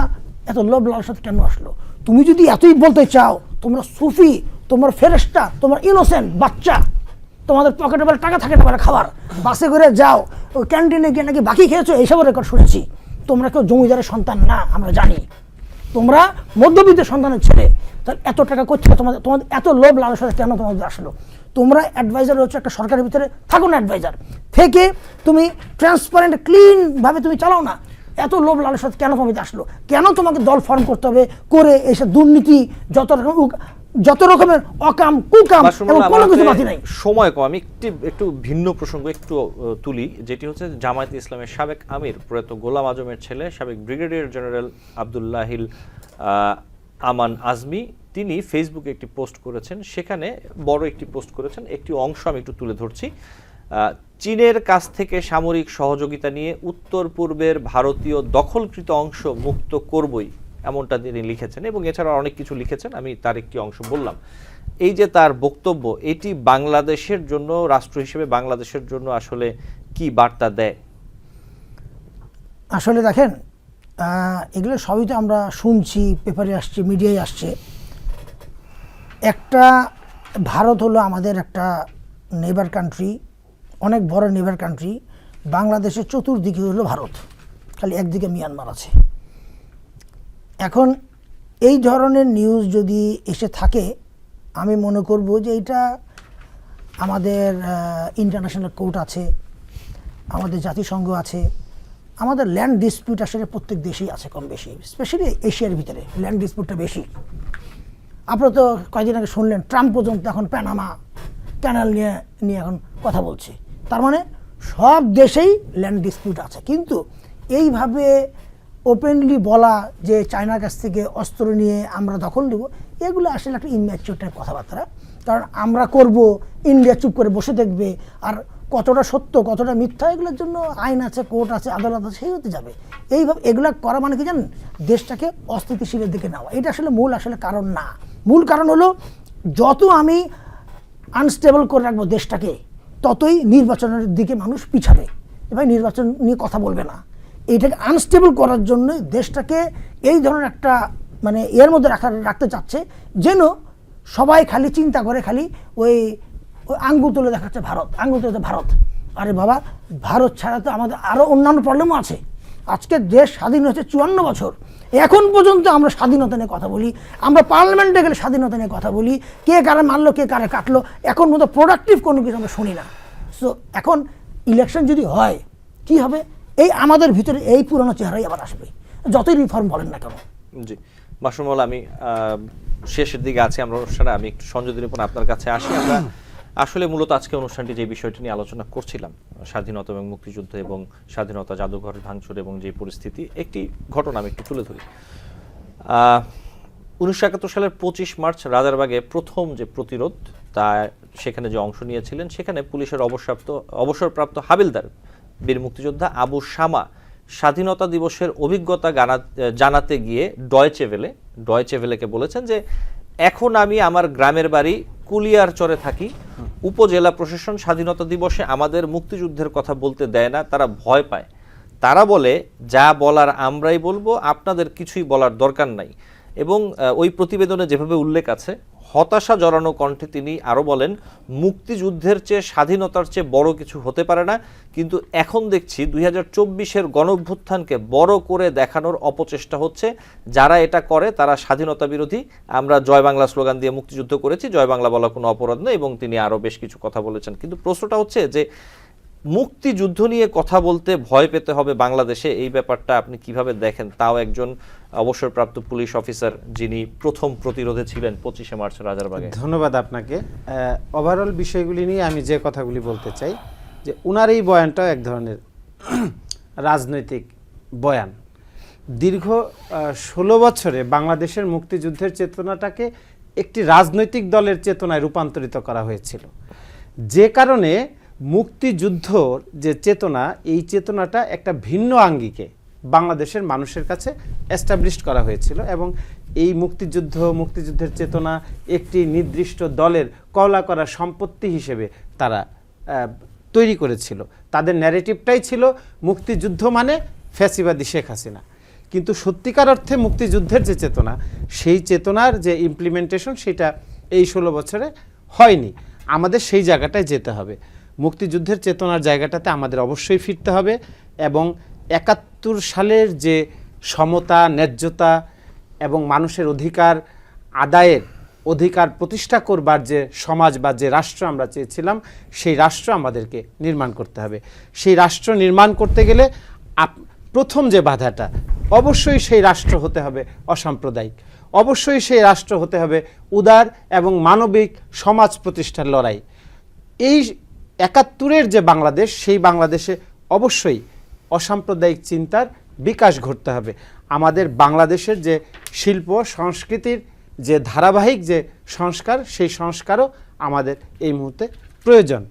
এত লোভ লালসার কেন আসলো? তুমি যদি এতই বলতে চাও তোমরা সুফি, তোমার ফেরেশতা, তোমার ইনোসেন্ট বাচ্চা, তোমাদের পকেটে বলে টাকা থাকে না বলে খাবার, বাসে করে যাও, ওই ক্যান্টিনে গিয়ে নাকি বাকি খেয়েছো, এইসব রেকর্ড শুনেছি। তোমরা কেউ জমিদারের সন্তান না, আমরা জানি। তোমরা মধ্যবিত্তের সন্তানের ছেলে। তাহলে এত টাকা করছে তোমাদের এত লোভ লালসা কেন তোমাদের আসলো? তোমরা অ্যাডভাইজার হচ্ছে একটা সরকারের ভিতরে থাকো না, অ্যাডভাইজার থেকে তুমি ট্রান্সপারেন্ট ক্লিনভাবে তুমি চালাও না। এত লোভ লালসা কেন তোমাদের আসলো? কেন তোমাকে দল ফর্ম করতে হবে করে এসে দুর্নীতি, যত রকমের অকাম কুকাম এবং কোনো কিছু বাকি নাই। সময় কম, আমি একটু ভিন্ন প্রসঙ্গ একটু তুলি, যেটি হচ্ছে জামায়াতে ইসলামের সাবেক আমির প্রয়াত গোলাম আজমের ছেলে সাবেক ব্রিগেডিয়ার জেনারেল আব্দুল্লাহিল আমান আজমি, তিনি ফেসবুকে একটি পোস্ট করেছেন, সেখানে বড় একটি পোস্ট করেছেন, একটি অংশ আমি একটু তুলে ধরছি। চীনের কাছ থেকে সামরিক সহযোগিতা নিয়ে উত্তর পূর্বের ভারতীয় দখলকৃত অংশ মুক্ত করবই, এমনটা তিনি লিখেছেন এবং এছাড়া অনেক কিছু লিখেছেন, আমি তার একটি অংশ বললাম। এই যে তার বক্তব্য, এটি বাংলাদেশের জন্য, রাষ্ট্র হিসেবে বাংলাদেশের জন্য আসলে কি বার্তা দেয়? আসলে দেখেন, এগুলো সবই তো আমরা শুনছি, পেপারে আসছে, মিডিয়ায় আসছে। একটা ভারত হলো আমাদের একটা নেইবার কান্ট্রি, অনেক বড় নেইবার কান্ট্রি। বাংলাদেশের চতুর্দিকে হলো ভারত, খালি একদিকে মিয়ানমার আছে। এখন এই ধরনের নিউজ যদি এসে থাকে, আমি মনে করব যে এটা আমাদের ইন্টারন্যাশনাল কোর্ট আছে, আমাদের জাতিসংঘ আছে, আমাদের ল্যান্ড ডিসপিউট আসলে প্রত্যেক দেশেই আছে কম বেশি, স্পেশালি এশিয়ার ভিতরে ল্যান্ড ডিসপিউটটা বেশি। আপনারা তো কয়েকদিন আগে শুনলেন ট্রাম্প পর্যন্ত এখন প্যানামা ক্যানাল নিয়ে এখন কথা বলছে। তার মানে সব দেশেই ল্যান্ড ডিসপিউট আছে। কিন্তু এইভাবে ওপেনলি বলা যে চায়নার কাছ থেকে অস্ত্র নিয়ে আমরা দখল নেব, এগুলো আসলে একটা ইম্যাচিওর টাইপ কথাবার্তা। কারণ আমরা করব, ইন্ডিয়া চুপ করে বসে দেখবে, আর কতটা সত্য কতটা মিথ্যা এগুলোর জন্য আইন আছে, কোর্ট আছে, আদালত আছে, সেই হতে যাবে। এইভাবে এগুলা করা মানে কি জানেন, দেশটাকে অস্থিতিশীলের দিকে নেওয়া। এটা আসলে মূল কারণ না। মূল কারণ হলো যত আমি আনস্টেবল করে রাখবো দেশটাকে, ততই নির্বাচনের দিকে মানুষ পিছাবে, এবার নির্বাচন নিয়ে কথা বলবে না। এইটাকে আনস্টেবল করার জন্য দেশটাকে এই ধরনের একটা মানে এর মধ্যে রাখতে চাচ্ছে, যেন সবাই খালি চিন্তা করে খালি ওই আঙ্গুল তুলে দেখাচ্ছে ভারত, আঙ্গুল তুলে ভারত। আরে বাবা, ভারত ছাড়া তো আমাদের আরও অন্যান্য প্রবলেমও আছে। আজকে দেশ স্বাধীন হয়েছে 54 বছর, এখন পর্যন্ত আমরা স্বাধীনতা নিয়ে কথা বলি, আমরা পার্লামেন্টে গেলে স্বাধীনতা নিয়ে কথা বলি, কে কারে মারলো কে কারে কাটলো, এখন মতো প্রোডাক্টিভ কোনো কিছু আমরা শুনি না। সো এখন ইলেকশন যদি হয় কি হবে, এই আমাদের ভিতরে এই পুরনো চেহারাই আবার আসবে, যতই রিফর্ম বলেন না কেন। জি মাসুম মাওলা, আমি শেষের দিকে আছি আমরা অনুষ্ঠানে, আমি একটু সংযোজন আপনার কাছে আসি। আমরা আসলে মূলত আজকে অনুষ্ঠানটি যে বিষয়টি নিয়ে আলোচনা করছিলাম, স্বাধীনতা এবং মুক্তিযুদ্ধ এবং স্বাধীনতা জাদুঘর ভাঙচুর এবং যে পরিস্থিতি, একটি ঘটনা আমি একটু তুলে ধরি। 1971 সালের 25 মার্চ রাজারবাগে প্রথম যে প্রতিরোধ, তা সেখানে যে অংশ নিয়েছিলেন, সেখানে পুলিশের অবসরপ্রাপ্ত হাবিলদার বীর মুক্তিযোদ্ধা আবু শামা স্বাধীনতা দিবসের অভিজ্ঞতা জানাতে গিয়ে ডয়েচে ভেলেকে বলেছেন যে এখন আমি আমার গ্রামের বাড়ি কুলিয়ারচরে থাকি, উপজেলা প্রশাসন স্বাধীনতা দিবসে আমাদের মুক্তিযুদ্ধের কথা বলতে দেয় না, তারা ভয় পায়। তারা বলে যা বলার আমরাই বলবো, আপনাদের কিছুই বলার দরকার নাই। এবং ওই প্রতিবেদনে যেভাবে উল্লেখ আছে, হতাশা জড়ানো কণ্ঠে তিনি আরও বলেন, মুক্তিযুদ্ধের চেয়ে স্বাধীনতার চেয়ে বড় কিছু হতে পারে না, কিন্তু এখন দেখছি 2024-এর গণঅভ্যুত্থানকে বড় করে দেখানোর অপচেষ্টা হচ্ছে। যারা এটা করে তারা স্বাধীনতা বিরোধী। আমরা জয় বাংলা স্লোগান দিয়ে মুক্তিযুদ্ধ করেছি, জয় বাংলা বলা কোনো অপরাধ নয়। এবং তিনি আরও বেশ কিছু কথা বলেছেন। কিন্তু প্রশ্নটা হচ্ছে যে মুক্তিযুদ্ধ নিয়ে কথা বলতে ভয় পেতে হবে বাংলাদেশে, এই ব্যাপারটা আপনি কিভাবে দেখেন? তাও একজন অবসরপ্রাপ্ত পুলিশ অফিসার যিনি প্রথম প্রতিরোধে ছিলেন 25শে মার্চ রাজারবাগে। ধন্যবাদ আপনাকে। ওভারঅল বিষয়গুলি নিয়ে আমি যে কথাগুলি বলতে চাই, যে উনার এই বয়ানটাও এক ধরনের রাজনৈতিক বয়ান। দীর্ঘ 16 বছরে বাংলাদেশের মুক্তিযুদ্ধের চেতনাটাকে একটি রাজনৈতিক দলের চেতনায় রূপান্তরিত করা হয়েছিল, যে কারণে মুক্তিযুদ্ধর যে চেতনা, এই চেতনাটা একটা ভিন্ন আঙ্গিকে বাংলাদেশের মানুষের কাছে এস্টাবলিশড করা হয়েছিল। এবং এই মুক্তিযুদ্ধের চেতনা একটি নির্দিষ্ট দলের কওলা করা সম্পত্তি হিসেবে তারা তৈরি করেছিল। তাদের ন্যারেটিভটাই ছিল মুক্তিযুদ্ধ মানে ফ্যাসিবাদী শেখ হাসিনা। কিন্তু সত্যিকার অর্থে মুক্তিযুদ্ধের যে চেতনা, সেই চেতনার যে ইমপ্লিমেন্টেশন, সেটা এই 16 বছরে হয়নি। আমাদের সেই জায়গাটায় যেতে হবে, মুক্তিযুদ্ধের চেতনার জায়গাটাতে আমাদের অবশ্যই ফিরতে হবে। এবং 71 সালের যে সমতা, ন্যায্যতা এবং মানুষের অধিকার আদায়ের অধিকার প্রতিষ্ঠা করবার যে সমাজ বা যে রাষ্ট্র আমরা চেয়েছিলাম, সেই রাষ্ট্র আমাদেরকে নির্মাণ করতে হবে। সেই রাষ্ট্র নির্মাণ করতে গেলে প্রথম যে বাধাটা, অবশ্যই সেই রাষ্ট্র হতে হবে অসাম্প্রদায়িক, অবশ্যই সেই রাষ্ট্র হতে হবে উদার এবং মানবিক সমাজ প্রতিষ্ঠার লড়াই। এই 71-এর যে বাংলাদেশ, সেই বাংলাদেশে অবশ্যই অসাম্প্রদায়িক চিন্তার বিকাশ ঘটতে হবে। আমাদের বাংলাদেশের যে শিল্প সংস্কৃতির যে ধারাবাহিক যে সংস্কার, সেই সংস্কারও আমাদের এই মুহূর্তে প্রয়োজন।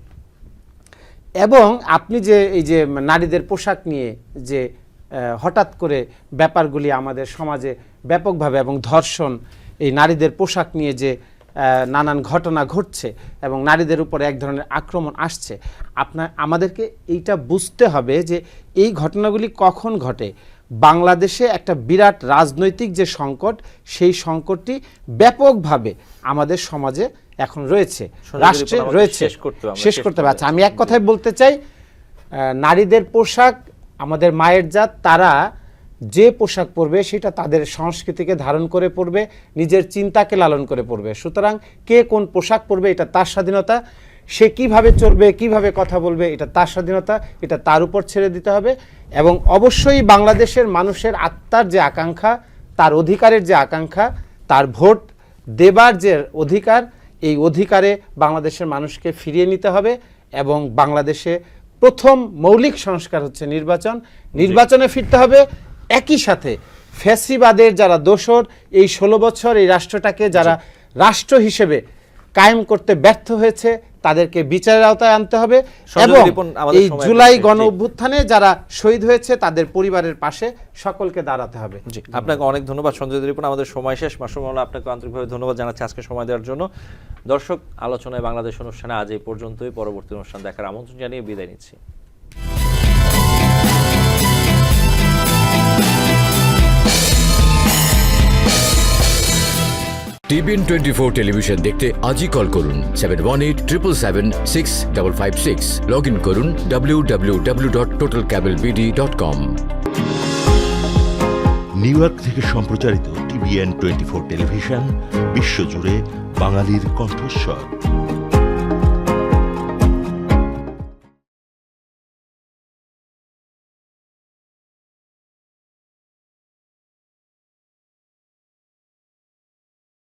এবং আপনি যে এই যে নারীদের পোশাক নিয়ে যে হঠাৎ করে ব্যাপারগুলি আমাদের সমাজে ব্যাপকভাবে, এবং ধর্ষণ, এই নারীদের পোশাক নিয়ে যে নানান ঘটনা ঘটছে এবং নারীদের উপর এক ধরনের আক্রমণ আসছে, আমাদেরকে এইটা বুঝতে হবে যে এই ঘটনাগুলি কখন ঘটে। বাংলাদেশে একটা বিরাট রাজনৈতিক যে সংকট, সেই সংকটটি ব্যাপকভাবে আমাদের সমাজে এখন রয়েছে, রাষ্ট্রে রয়েছে, শেষ করতে হবে। আচ্ছা, আমি এক কথায় বলতে চাই, নারীদের পোশাক, আমাদের মায়ের জাত, তারা যে পোশাক পরবে সেটা তাদের সংস্কৃতিকে ধারণ করে পরবে, নিজের চিন্তাকে লালন করে পরবে। সুতরাং কে কোন পোশাক পরবে এটা তার স্বাধীনতা, সে কিভাবে চলবে, কিভাবে কথা বলবে, এটা তার স্বাধীনতা, এটা তার উপর ছেড়ে দিতে হবে। এবং অবশ্যই বাংলাদেশের মানুষের আত্মার যে আকাঙ্ক্ষা, তার অধিকারের যে আকাঙ্ক্ষা, তার ভোট দেবার যে অধিকার, এই অধিকারে বাংলাদেশের মানুষকে ফিরিয়ে নিতে হবে। এবং বাংলাদেশে প্রথম মৌলিক সংস্কার হচ্ছে নির্বাচনে ফিরতে হবে। একই সাথে ফ্যাসিবাদের যারা দোসর, এই 16 বছর এই রাষ্ট্রটাকে যারা রাষ্ট্র হিসেবে কায়েম করতে ব্যর্থ হয়েছে, তাদেরকে বিচারের আওতায় আনতে হবে। এবং এই জুলাই গণ অভ্যুত্থানে যারা শহীদ হয়েছে, তাদের পরিবারের পাশে সকলকে দাঁড়াতে হবে। জি, আপনাকে অনেক ধন্যবাদ সঞ্জয় রিপন। আমাদের সময় শেষ। মাসুম মাওলা, আপনাকে আন্তরিকভাবে ধন্যবাদ জানাচ্ছি আজকে সময় দেওয়ার জন্য। দর্শক, আলোচনায় বাংলাদেশ অনুষ্ঠানে আজ এই পর্যন্তই। পরবর্তী অনুষ্ঠান দেখার আমন্ত্রণ জানিয়ে বিদায় নিচ্ছি। টিভিএন 24 টেলিভিশন দেখতে আজই কল করুন 7187776556। লগ ইন করুন www.totalcablebd.com। নিউ ইয়র্ক থেকে সম্প্রচারিত টিভিএন 24 টেলিভিশন বিশ্বজুড়ে বাঙালির কণ্ঠস্বর।